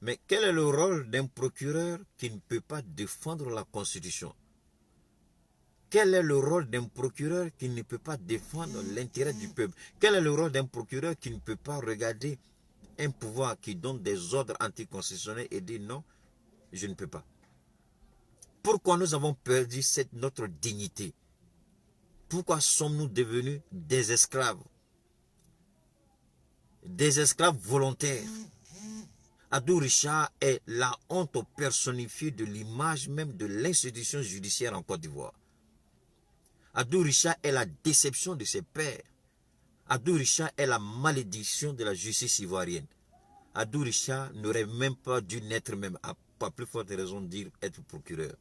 Mais quel est le rôle d'un procureur qui ne peut pas défendre la Constitution? Quel est le rôle d'un procureur qui ne peut pas défendre l'intérêt du peuple? Quel est le rôle d'un procureur qui ne peut pas regarder un pouvoir qui donne des ordres anticonstitutionnels et dire non, je ne peux pas? Pourquoi nous avons perdu notre dignité? Pourquoi sommes-nous devenus des esclaves? Des esclaves volontaires. Adou Richard est la honte personnifiée de l'image même de l'institution judiciaire en Côte d'Ivoire. Adou Richard est la déception de ses pairs. Adou Richard est la malédiction de la justice ivoirienne. Adou Richard n'aurait même pas dû naître même, à pas plus forte raison de dire être procureur.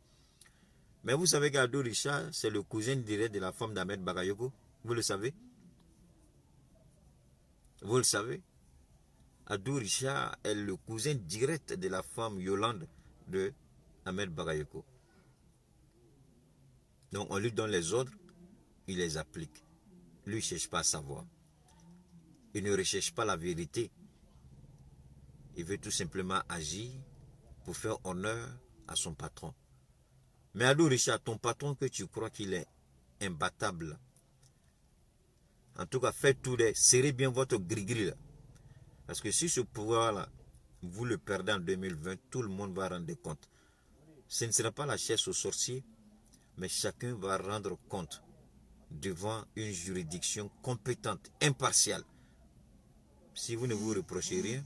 Mais vous savez qu'Adou Richard, c'est le cousin direct de la femme d'Ahmed Bakayoko. Vous le savez? Vous le savez? Adou Richard est le cousin direct de la femme Yolande de Ahmed Bakayoko. Donc on lui donne les ordres, il les applique. Lui ne cherche pas à savoir. Il ne recherche pas la vérité. Il veut tout simplement agir pour faire honneur à son patron. Mais Adou Richard, ton patron que tu crois qu'il est imbattable, En tout cas, faites tout, serrez bien votre gris-gris là. Parce que si ce pouvoir-là, vous le perdez en 2020, tout le monde va rendre compte. Ce ne sera pas la chasse aux sorciers, mais chacun va rendre compte devant une juridiction compétente, impartiale. Si vous ne vous reprochez rien,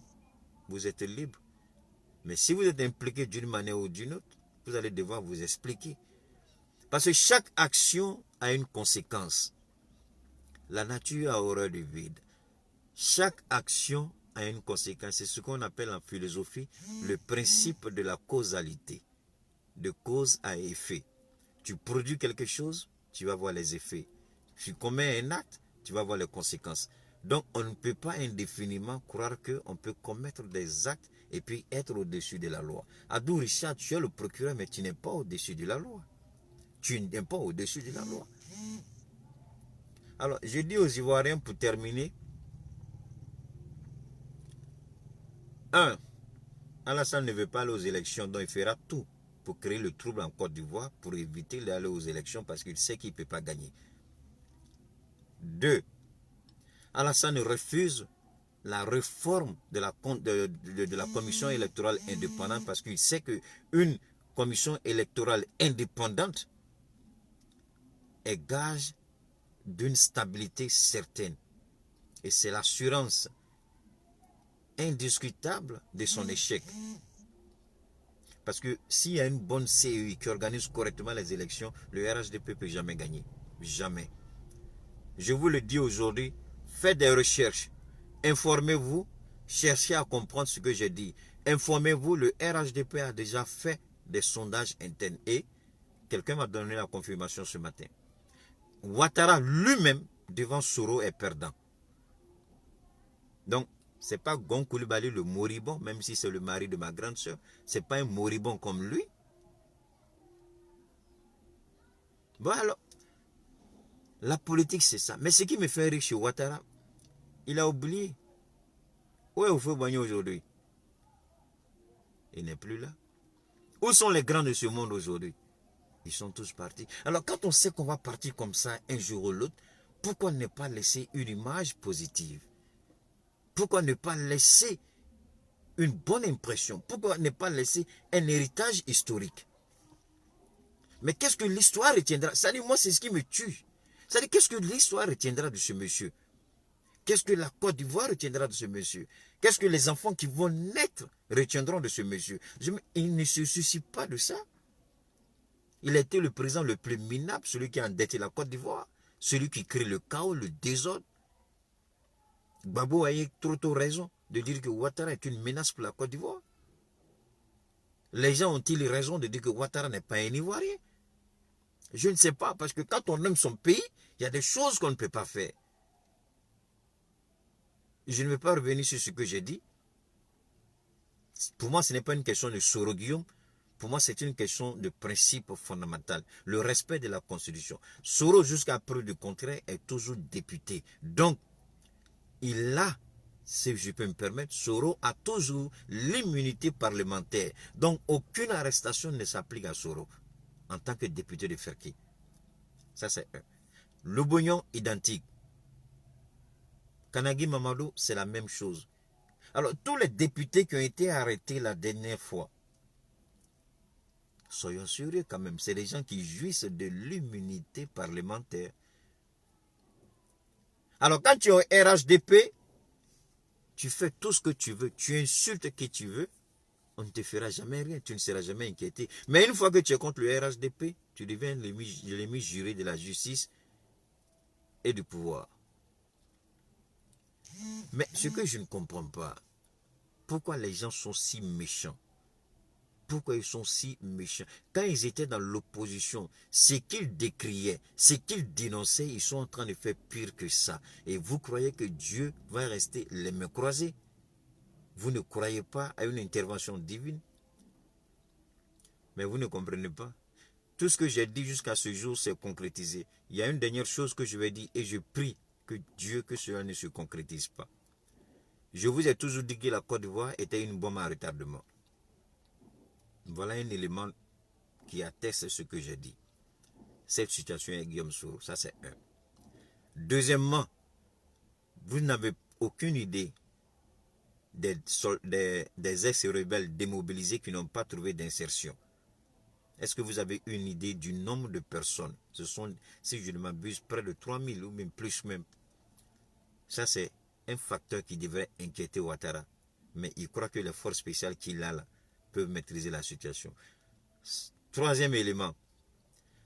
vous êtes libre. Mais si vous êtes impliqué d'une manière ou d'une autre, vous allez devoir vous expliquer. Parce que chaque action a une conséquence. La nature a horreur du vide. Chaque action a une conséquence. C'est ce qu'on appelle en philosophie le principe de la causalité. De cause à effet. Tu produis quelque chose, tu vas voir les effets. Tu commets un acte, tu vas voir les conséquences. Donc, on ne peut pas indéfiniment croire qu'on peut commettre des actes et puis être au-dessus de la loi. Adou Richard, tu es le procureur, mais tu n'es pas au-dessus de la loi. Tu n'es pas au-dessus de la loi. Alors, je dis aux Ivoiriens pour terminer. 1. Alassane ne veut pas aller aux élections, donc il fera tout pour créer le trouble en Côte d'Ivoire, pour éviter d'aller aux élections parce qu'il sait qu'il ne peut pas gagner. 2. Alassane refuse la réforme de la commission électorale indépendante parce qu'il sait qu'une commission électorale indépendante est gage d'une stabilité certaine. Et c'est l'assurance indiscutable de son échec. Parce que s'il y a une bonne CEI qui organise correctement les élections, le RHDP ne peut jamais gagner. Jamais. Je vous le dis aujourd'hui, faites des recherches. Informez-vous, cherchez à comprendre ce que j'ai dit. Informez-vous, le RHDP a déjà fait des sondages internes et quelqu'un m'a donné la confirmation ce matin. Ouattara lui-même, devant Soro, est perdant. Donc, ce n'est pas Gon Coulibaly le moribond, même si c'est le mari de ma grande soeur. Ce n'est pas un moribond comme lui. Bon alors, la politique c'est ça. Mais ce qui me fait rire chez Ouattara, il a oublié. Où est Houphouët-Boigny aujourd'hui? Il n'est plus là. Où sont les grands de ce monde aujourd'hui? Ils sont tous partis. Alors quand on sait qu'on va partir comme ça un jour ou l'autre, pourquoi ne pas laisser une image positive? Pourquoi ne pas laisser une bonne impression? Pourquoi ne pas laisser un héritage historique? Mais qu'est-ce que l'histoire retiendra? Ça dit, moi, c'est ce qui me tue. Ça dit, qu'est-ce que l'histoire retiendra de ce monsieur? Qu'est-ce que la Côte d'Ivoire retiendra de ce monsieur? Qu'est-ce que les enfants qui vont naître retiendront de ce monsieur? Il ne se soucie pas de ça. Il a été le président le plus minable, celui qui a endetté la Côte d'Ivoire, celui qui crée le chaos, le désordre. Gbagbo a eu trop tôt raison de dire que Ouattara est une menace pour la Côte d'Ivoire. Les gens ont-ils raison de dire que Ouattara n'est pas un Ivoirien? Je ne sais pas, parce que quand on aime son pays, il y a des choses qu'on ne peut pas faire. Je ne vais pas revenir sur ce que j'ai dit. Pour moi, ce n'est pas une question de Soro-Guillaume. Pour moi, c'est une question de principe fondamental. Le respect de la Constitution. Soro, jusqu'à preuve du contraire, est toujours député. Donc, il a, si je peux me permettre, Soro a toujours l'immunité parlementaire. Donc, aucune arrestation ne s'applique à Soro en tant que député de Ferki. Ça, c'est un. Le Bognon, identique. Kanagi Mamadou, c'est la même chose. Alors, tous les députés qui ont été arrêtés la dernière fois, soyons sérieux quand même, c'est des gens qui jouissent de l'immunité parlementaire. Alors, quand tu es au RHDP, tu fais tout ce que tu veux, tu insultes qui tu veux, on ne te fera jamais rien, tu ne seras jamais inquiété. Mais une fois que tu es contre le RHDP, tu deviens l'ennemi juré de la justice et du pouvoir. Mais ce que je ne comprends pas, pourquoi les gens sont si méchants? Pourquoi ils sont si méchants? Quand ils étaient dans l'opposition, ce qu'ils décriaient, ce qu'ils dénonçaient, ils sont en train de faire pire que ça. Et vous croyez que Dieu va rester les mains croisées? Vous ne croyez pas à une intervention divine? Mais vous ne comprenez pas. Tout ce que j'ai dit jusqu'à ce jour s'est concrétisé. Il y a une dernière chose que je vais dire et je prie que Dieu, que cela ne se concrétise pas. Je vous ai toujours dit que la Côte d'Ivoire était une bombe à retardement. Voilà un élément qui atteste ce que j'ai dit. Cette situation est Guillaume Soro, ça c'est un. Deuxièmement, Vous n'avez aucune idée des ex-rebelles démobilisés qui n'ont pas trouvé d'insertion. Est-ce que vous avez une idée du nombre de personnes? Ce sont, si je ne m'abuse, près de 3000 ou même plus même. Ça, c'est un facteur qui devrait inquiéter Ouattara. Mais il croit que les forces spéciales qu'il a là peuvent maîtriser la situation. Troisième élément,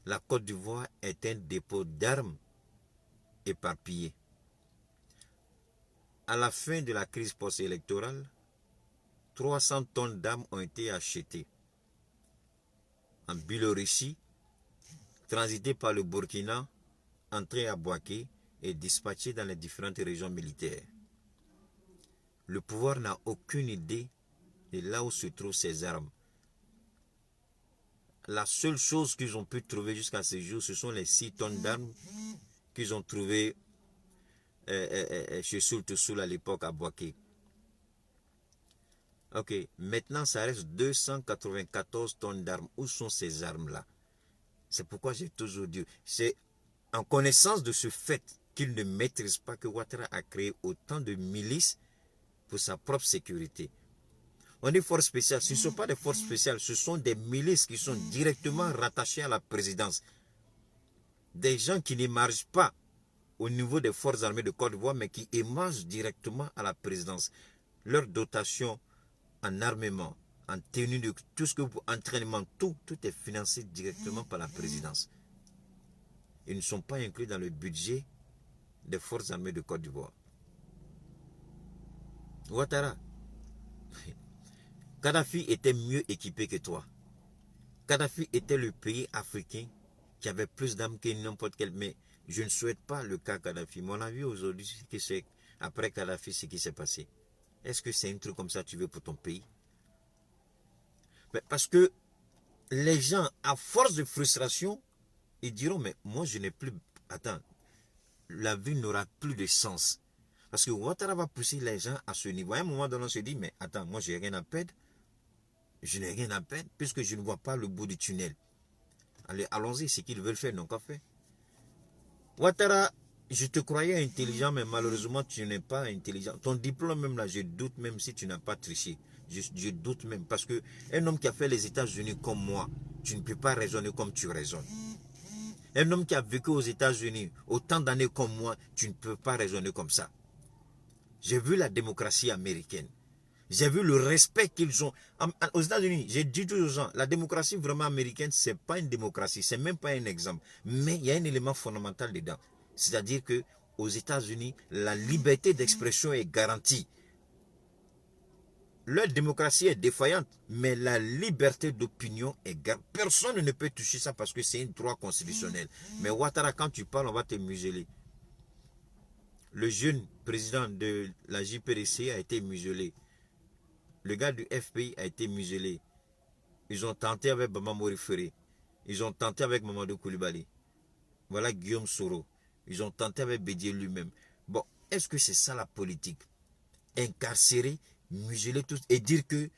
la Côte d'Ivoire est un dépôt d'armes éparpillé. À la fin de la crise post-électorale, 300 tonnes d'armes ont été achetées en Biélorussie, transitées par le Burkina, entrées à Bouaké et dispatchées dans les différentes régions militaires. Le pouvoir n'a aucune idée de là où se trouvent ces armes. La seule chose qu'ils ont pu trouver jusqu'à ce jour, ce sont les 6 tonnes d'armes qu'ils ont trouvées chez Soul à l'époque à Bouaké. Ok, maintenant ça reste 294 tonnes d'armes. Où sont ces armes-là? C'est pourquoi j'ai toujours dit, c'est en connaissance de ce fait qu'il ne maîtrise pas que Ouattara a créé autant de milices pour sa propre sécurité. On dit forces spéciales, ce ne sont pas des forces spéciales, ce sont des milices qui sont directement rattachées à la présidence. Des gens qui n'émargent pas au niveau des forces armées de Côte d'Ivoire, mais qui émargent directement à la présidence. Leur dotation en armement, en tenue de tout ce que vous, entraînement, tout est financé directement par la présidence. Ils ne sont pas inclus dans le budget des forces armées de Côte d'Ivoire. Ouattara, Kadhafi était mieux équipé que toi. Kadhafi était le pays africain qui avait plus d'armes que n'importe quel. Mais je ne souhaite pas le cas Kadhafi. Mon avis aujourd'hui, c'est après Kadhafi, ce qui s'est passé. Est-ce que c'est un truc comme ça que tu veux pour ton pays? Mais parce que les gens, à force de frustration, ils diront, mais moi je n'ai plus... Attends, la vie n'aura plus de sens. Parce que Ouattara va pousser les gens à ce niveau. À un moment donné, on se dit, mais attends, moi j'ai rien à perdre. Je n'ai rien à perdre puisque je ne vois pas le bout du tunnel. Allez, allons-y, ce qu'ils veulent faire, n'ont qu'à faire. Ouattara, je te croyais intelligent, mais malheureusement, tu n'es pas intelligent. Ton diplôme même là, je doute même si tu n'as pas triché. Je doute même parce que un homme qui a fait les États-Unis comme moi, tu ne peux pas raisonner comme tu raisonnes. Un homme qui a vécu aux États-Unis autant d'années comme moi, tu ne peux pas raisonner comme ça. J'ai vu la démocratie américaine. J'ai vu le respect qu'ils ont. Aux États-Unis, j'ai dit toujours aux gens, la démocratie vraiment américaine, ce n'est pas une démocratie, ce n'est même pas un exemple. Mais il y a un élément fondamental dedans. C'est-à-dire qu'aux États-Unis, la liberté d'expression est garantie. Leur démocratie est défaillante, mais la liberté d'opinion est garantie. Personne ne peut toucher ça parce que c'est un droit constitutionnel. Mais Ouattara, quand tu parles, on va te museler. Le jeune président de la JPDC a été muselé. Le gars du FPI a été muselé. Ils ont tenté avec Bama Morifere. Ils ont tenté avec Mamadou Koulibaly. Voilà Guillaume Soro. Ils ont tenté avec Bédier lui-même. Bon, est-ce que c'est ça la politique? Incarcérer, museler tous et dire que...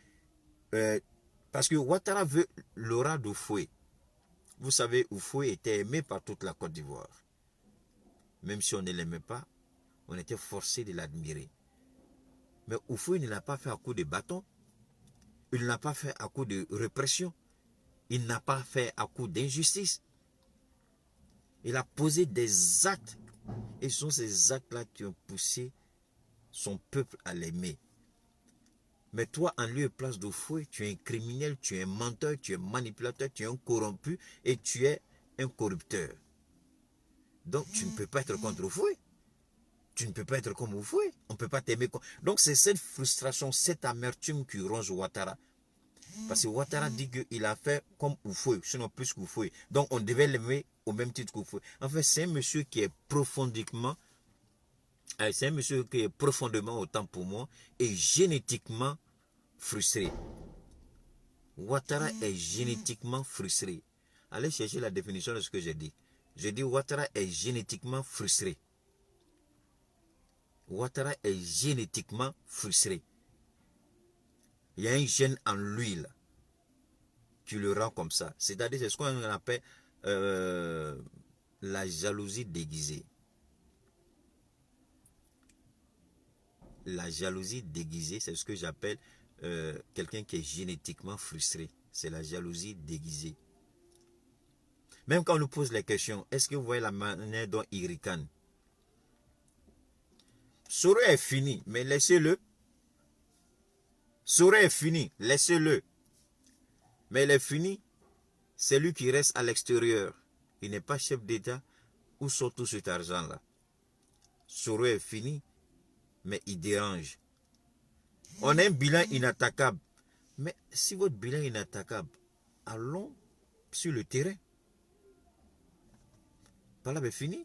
parce que Ouattara veut Laura d'Oufoué. Vous savez, Oufoué était aimé par toute la Côte d'Ivoire. Même si on ne l'aimait pas, on était forcé de l'admirer. Mais Oufoué ne l'a pas fait à coup de bâton. Il ne l'a pas fait à coup de répression. Il n'a pas fait à coup d'injustice. Il a posé des actes. Et ce sont ces actes-là qui ont poussé son peuple à l'aimer. Mais toi, en lieu et place d'Oufoué, tu es un criminel, tu es un menteur, tu es un manipulateur, tu es un corrompu et tu es un corrupteur. Donc, tu ne peux pas être contre Oufoué. Tu ne peux pas être comme Oufoué. On ne peut pas t'aimer comme... Donc, c'est cette frustration, cette amertume qui ronge Ouattara. Parce que Ouattara dit qu'il a fait comme Oufoué, sinon plus qu'Oufoué. Donc, on devait l'aimer au même titre qu'Oufoué. En fait, c'est un monsieur qui est profondément... C'est un monsieur qui est profondément, autant pour moi, et génétiquement frustré. Ouattara est génétiquement frustré. Allez chercher la définition de ce que j'ai dit. J'ai dit Ouattara est génétiquement frustré. Ouattara est génétiquement frustré. Il y a un gène en lui là, qui le rend comme ça. C'est-à-dire, c'est ce qu'on appelle la jalousie déguisée. la jalousie déguisée, c'est ce que j'appelle quelqu'un qui est génétiquement frustré. C'est la jalousie déguisée. Même quand on nous pose la question, est-ce que vous voyez la manière dont il ricane? Soro est fini, mais laissez-le. Soro est fini, laissez-le. Mais il est fini, c'est lui qui reste à l'extérieur. Il n'est pas chef d'État. Où sort tout cet argent-là? Soro est fini, mais il dérange. On a un bilan inattaquable. Mais si votre bilan est inattaquable, allons sur le terrain. Par là, c'est fini.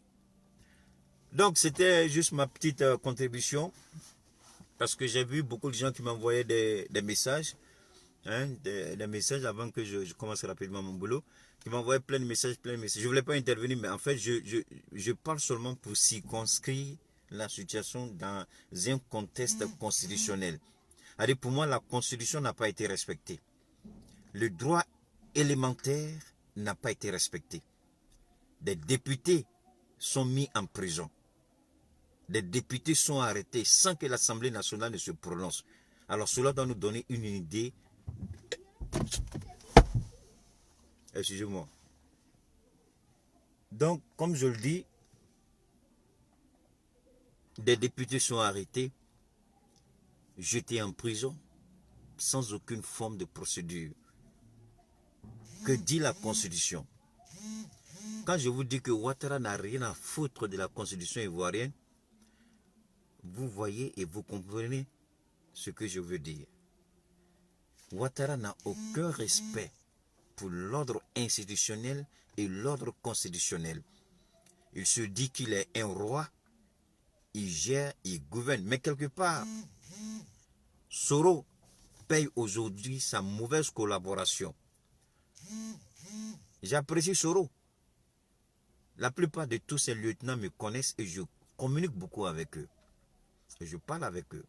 Donc, c'était juste ma petite contribution. Parce que j'ai vu beaucoup de gens qui m'envoyaient des messages. Hein, des messages avant que je commence rapidement mon boulot. Qui m'envoyaient plein de messages, plein de messages. Je ne voulais pas intervenir, mais en fait, je parle seulement pour circonscrire la situation dans un contexte constitutionnel. C'est-à-dire, pour moi, la Constitution n'a pas été respectée. Le droit élémentaire n'a pas été respecté. Des députés sont mis en prison. Des députés sont arrêtés sans que l'Assemblée nationale ne se prononce. Alors cela doit nous donner une idée. Excusez-moi. Donc, comme je le dis, des députés sont arrêtés, jetés en prison, sans aucune forme de procédure. Que dit la Constitution? Quand je vous dis que Ouattara n'a rien à foutre de la Constitution ivoirienne, vous voyez et vous comprenez ce que je veux dire. Ouattara n'a aucun respect pour l'ordre institutionnel et l'ordre constitutionnel. Il se dit qu'il est un roi, il gère, il gouverne. Mais quelque part, Soro paye aujourd'hui sa mauvaise collaboration. J'apprécie Soro. La plupart de tous ces lieutenants me connaissent et je communique beaucoup avec eux. Et je parle avec eux.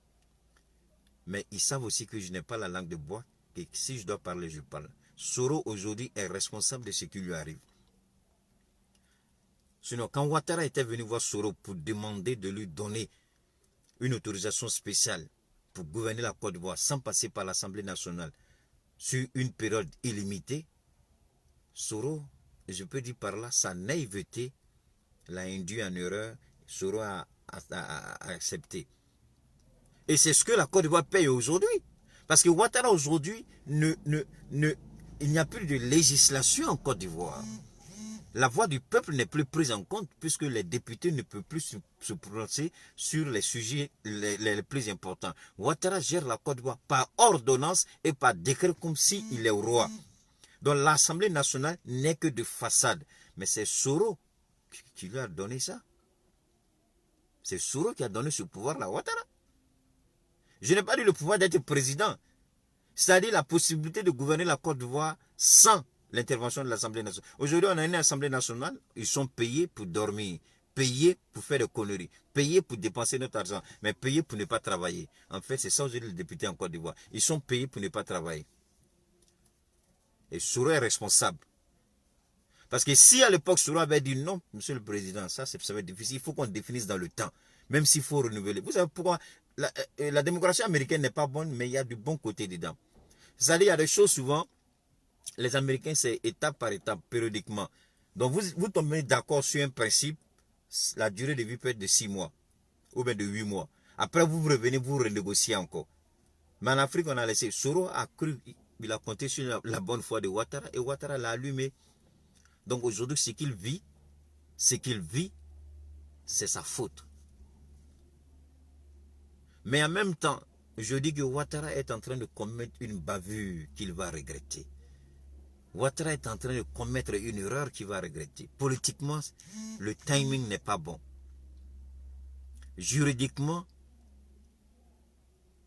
Mais ils savent aussi que je n'ai pas la langue de bois et que si je dois parler, je parle. Soro aujourd'hui est responsable de ce qui lui arrive. Sinon, quand Ouattara était venu voir Soro pour demander de lui donner une autorisation spéciale pour gouverner la Côte d'Ivoire sans passer par l'Assemblée nationale sur une période illimitée, Soro, je peux dire par là, sa naïveté l'a induit en erreur. Soro a accepté. Et c'est ce que la Côte d'Ivoire paye aujourd'hui. Parce que Ouattara aujourd'hui, il n'y a plus de législation en Côte d'Ivoire. La voix du peuple n'est plus prise en compte puisque les députés ne peuvent plus se prononcer sur les sujets les plus importants. Ouattara gère la Côte d'Ivoire par ordonnance et par décret comme s'il est roi. Donc l'Assemblée nationale n'est que de façade. Mais c'est Soro qui lui a donné ça. C'est Soro qui a donné ce pouvoir à Ouattara. Je n'ai pas dit le pouvoir d'être président. C'est-à-dire la possibilité de gouverner la Côte d'Ivoire sans l'intervention de l'Assemblée nationale. Aujourd'hui, on a une Assemblée nationale, ils sont payés pour dormir, payés pour faire des conneries, payés pour dépenser notre argent, mais payés pour ne pas travailler. En fait, c'est ça aujourd'hui les députés en Côte d'Ivoire. Ils sont payés pour ne pas travailler. Et Soro est responsable. Parce que si à l'époque Soro avait dit non, monsieur le président, ça va être difficile, il faut qu'on définisse dans le temps, même s'il faut renouveler. Vous savez pourquoi la démocratie américaine n'est pas bonne, mais il y a du bon côté dedans. C'est-à-dire, il y a des choses souvent, les Américains, c'est étape par étape, périodiquement. Donc, vous tombez d'accord sur un principe, la durée de vie peut être de 6 mois, ou bien de 8 mois. Après, vous revenez, vous renégociez encore. Mais en Afrique, on a laissé. Soro a cru, il a compté sur la bonne foi de Ouattara, et Ouattara l'a allumé. Donc, aujourd'hui, ce qu'il vit, c'est sa faute. Mais en même temps, je dis que Ouattara est en train de commettre une bavure qu'il va regretter. Ouattara est en train de commettre une erreur qu'il va regretter. Politiquement, le timing n'est pas bon. Juridiquement,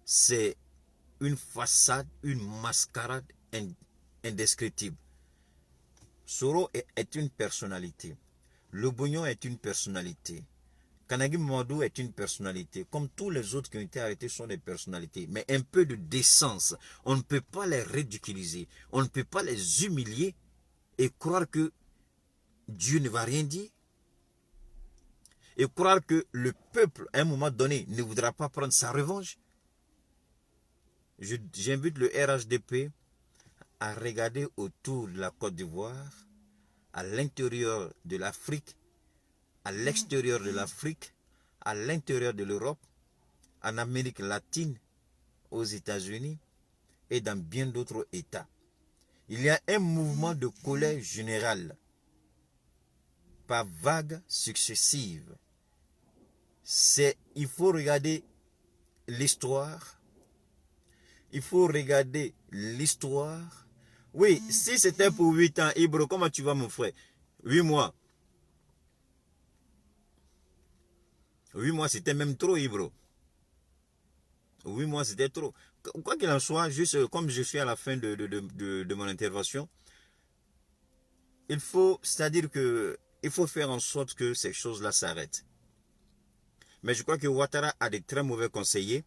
c'est une façade, une mascarade indescriptible. Soro est une personnalité. Le Bougnon est une personnalité. Kanagui Mamadou est une personnalité. Comme tous les autres qui ont été arrêtés sont des personnalités. Mais un peu de décence. On ne peut pas les ridiculiser. On ne peut pas les humilier et croire que Dieu ne va rien dire. et croire que le peuple, à un moment donné, ne voudra pas prendre sa revanche. J'invite le RHDP à regarder autour de la Côte d'Ivoire, à l'intérieur de l'Afrique, à l'extérieur de l'Afrique, à l'intérieur de l'Europe, en Amérique latine, aux États-Unis et dans bien d'autres États. Il y a un mouvement de colère générale par vagues successives. Il faut regarder l'histoire. Il faut regarder l'histoire. Oui, si c'était pour 8 ans, Ibro, comment tu vas mon frère? 8 mois. 8 mois, c'était même trop, Ibro. 8 mois, c'était trop. Quoi qu'il en soit, juste comme je suis à la fin de mon intervention, c'est-à-dire que il faut faire en sorte que ces choses-là s'arrêtent. Mais je crois que Ouattara a des très mauvais conseillers,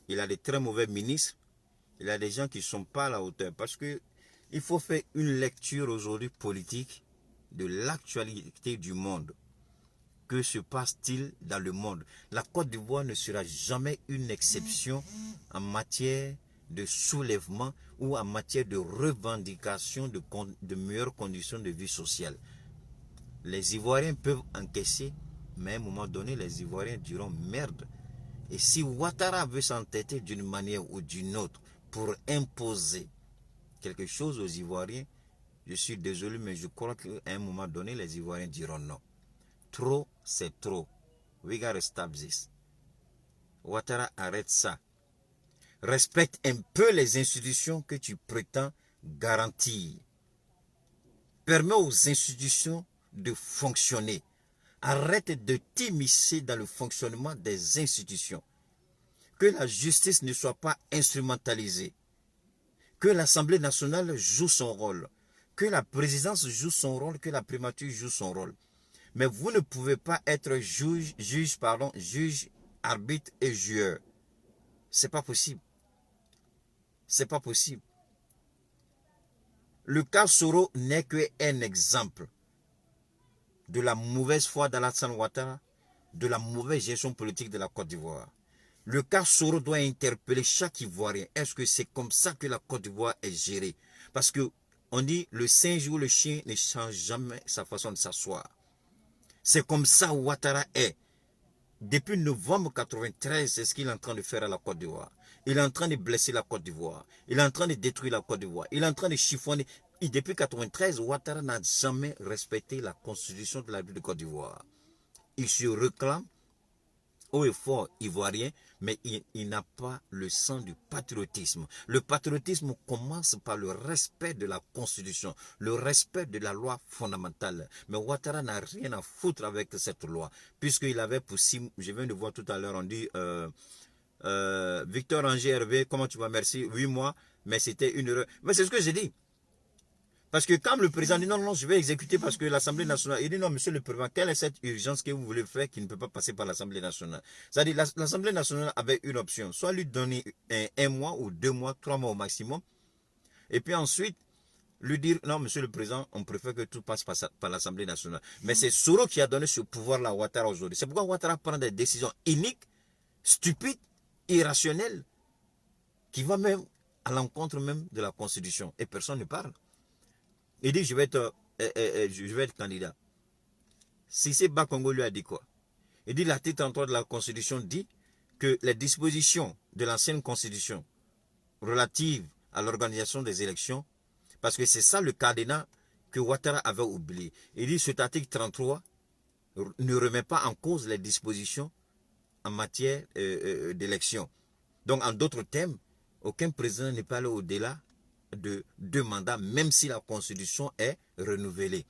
il a des très mauvais ministres, il a des gens qui ne sont pas à la hauteur. Parce que il faut faire une lecture aujourd'hui politique de l'actualité du monde. Que se passe-t-il dans le monde? La Côte d'Ivoire ne sera jamais une exception en matière de soulèvement ou en matière de revendication de meilleures conditions de vie sociale. Les Ivoiriens peuvent encaisser, mais à un moment donné, les Ivoiriens diront merde. Et si Ouattara veut s'entêter d'une manière ou d'une autre pour imposer quelque chose aux Ivoiriens, je suis désolé, mais je crois qu'à un moment donné, les Ivoiriens diront non. Trop, c'est trop. We gotta stop this. Ouattara, arrête ça. Respecte un peu les institutions que tu prétends garantir. Permets aux institutions de fonctionner. Arrête de t'immiscer dans le fonctionnement des institutions. Que la justice ne soit pas instrumentalisée. Que l'Assemblée nationale joue son rôle. Que la présidence joue son rôle. Que la primature joue son rôle. Mais vous ne pouvez pas être juge, arbitre et joueur. C'est pas possible. C'est pas possible. Le cas Soro n'est qu'un exemple de la mauvaise foi d'Alassane Ouattara, de la mauvaise gestion politique de la Côte d'Ivoire. Le cas Soro doit interpeller chaque Ivoirien. Est-ce que c'est comme ça que la Côte d'Ivoire est gérée? Parce que on dit le singe ou le chien ne change jamais sa façon de s'asseoir. C'est comme ça Ouattara est. Depuis novembre 93, c'est ce qu'il est en train de faire à la Côte d'Ivoire. Il est en train de blesser la Côte d'Ivoire. Il est en train de détruire la Côte d'Ivoire. Il est en train de chiffonner. Et depuis 93, Ouattara n'a jamais respecté la constitution de la République de Côte d'Ivoire. Il se réclame haut et fort ivoirien, mais il n'a pas le sang du patriotisme. Le patriotisme commence par le respect de la Constitution, le respect de la loi fondamentale. Mais Ouattara n'a rien à foutre avec cette loi, puisqu'il avait pour 6, je viens de voir tout à l'heure, on dit, Victor Angers Hervé, comment tu vas, merci, 8 mois, mais c'était une erreur. Mais c'est ce que j'ai dit. Parce que quand le président dit non, non, je vais exécuter parce que l'Assemblée nationale, il dit non, monsieur le président, quelle est cette urgence que vous voulez faire qui ne peut pas passer par l'Assemblée nationale? C'est-à-dire l'Assemblée nationale avait une option, soit lui donner 1 mois ou 2 mois, 3 mois au maximum, et puis ensuite lui dire non, monsieur le président, on préfère que tout passe par l'Assemblée nationale. Mais c'est Soro qui a donné ce pouvoir-là à Ouattara aujourd'hui. C'est pourquoi Ouattara prend des décisions iniques, stupides, irrationnelles, qui vont même à l'encontre même de la Constitution. Et personne ne parle. Il dit je vais être candidat. Cissé Bakongo lui a dit quoi? Il dit l'article 33 de la Constitution dit que les dispositions de l'ancienne Constitution relatives à l'organisation des élections, parce que c'est ça le cadenas que Ouattara avait oublié. Il dit cet article 33 ne remet pas en cause les dispositions en matière d'élection. Donc en d'autres termes, aucun président n'est pas allé au-delà de 2 mandats, même si la Constitution est renouvelée.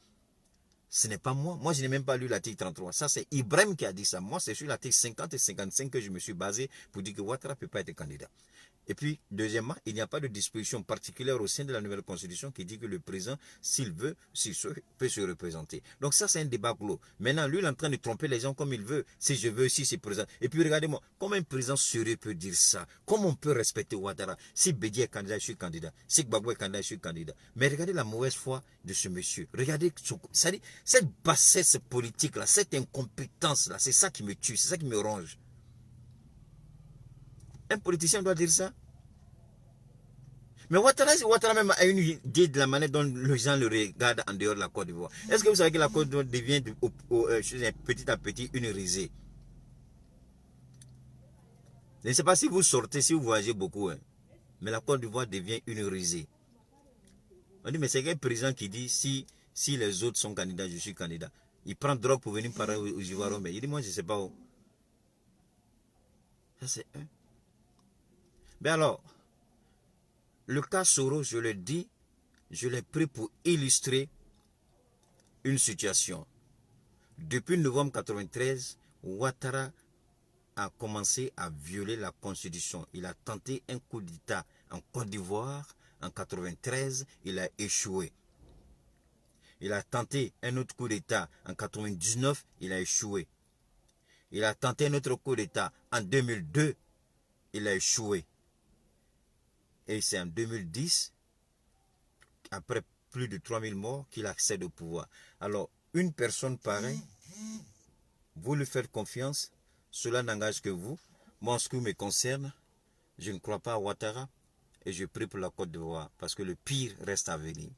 Ce n'est pas moi. Moi, je n'ai même pas lu l'article 33. Ça, c'est Ibrahim qui a dit ça. Moi, c'est sur l'article 50 et 55 que je me suis basé pour dire que Ouattara ne peut pas être candidat. Et puis, deuxièmement, il n'y a pas de disposition particulière au sein de la nouvelle constitution qui dit que le président, s'il veut, peut se représenter. Donc ça, c'est un débat clos. Maintenant, lui, il est en train de tromper les gens comme il veut. Si je veux, si c'est président. Et puis, regardez-moi, comment un président sérieux peut dire ça? Comment on peut respecter Ouattara? Si Bédi est candidat, je suis candidat. Si Gbagbo est candidat, je suis candidat. Mais regardez la mauvaise foi de ce monsieur. Regardez cette bassesse politique-là, cette incompétence-là, c'est ça qui me tue, c'est ça qui me ronge. Un politicien doit dire ça. Mais Ouattara même a une idée de la manière dont les gens le regardent en dehors de la Côte d'Ivoire. Est-ce que vous savez que la Côte d'Ivoire devient petit à petit une risée? Je ne sais pas si vous sortez, si vous voyagez beaucoup, hein, mais la Côte d'Ivoire devient une risée. On dit, mais c'est quel président qui dit, si les autres sont candidats, je suis candidat. Il prend drogue pour venir parler aux Ivoiriens, mais il dit, moi je ne sais pas où. Ça c'est un. Mais alors, le cas Soro, je le dis, je l'ai pris pour illustrer une situation. Depuis novembre 1993, Ouattara a commencé à violer la constitution. Il a tenté un coup d'État en Côte d'Ivoire en 1993, il a échoué. Il a tenté un autre coup d'État en 1999, il a échoué. Il a tenté un autre coup d'État en 2002, il a échoué. Et c'est en 2010, après plus de 3000 morts, qu'il accède au pouvoir. Alors, une personne pareille, vous lui faites confiance, cela n'engage que vous. Moi, en ce qui me concerne, je ne crois pas à Ouattara et je prie pour la Côte d'Ivoire parce que le pire reste à venir.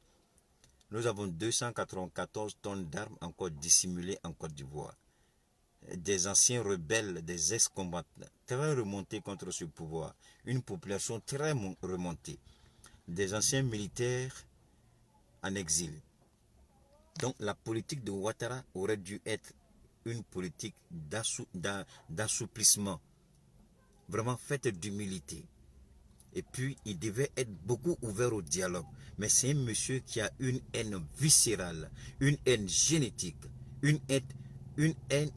Nous avons 294 tonnes d'armes encore dissimulées en Côte d'Ivoire. Des anciens rebelles, des ex-combattants très remontés contre ce pouvoir. Une population très remontée. Des anciens militaires en exil. Donc la politique de Ouattara aurait dû être une politique d'assouplissement. Vraiment faite d'humilité. Et puis, il devait être beaucoup ouvert au dialogue. Mais c'est un monsieur qui a une haine viscérale, une haine génétique, une haine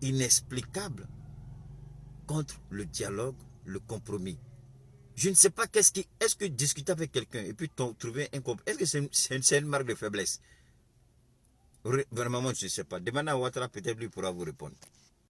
inexplicable contre le dialogue, le compromis. Je ne sais pas est-ce que discuter avec quelqu'un et puis trouver un compromis, est-ce que c'est une marque de faiblesse? Vraiment, je ne sais pas. Demandez à Ouattara, peut-être lui pourra vous répondre.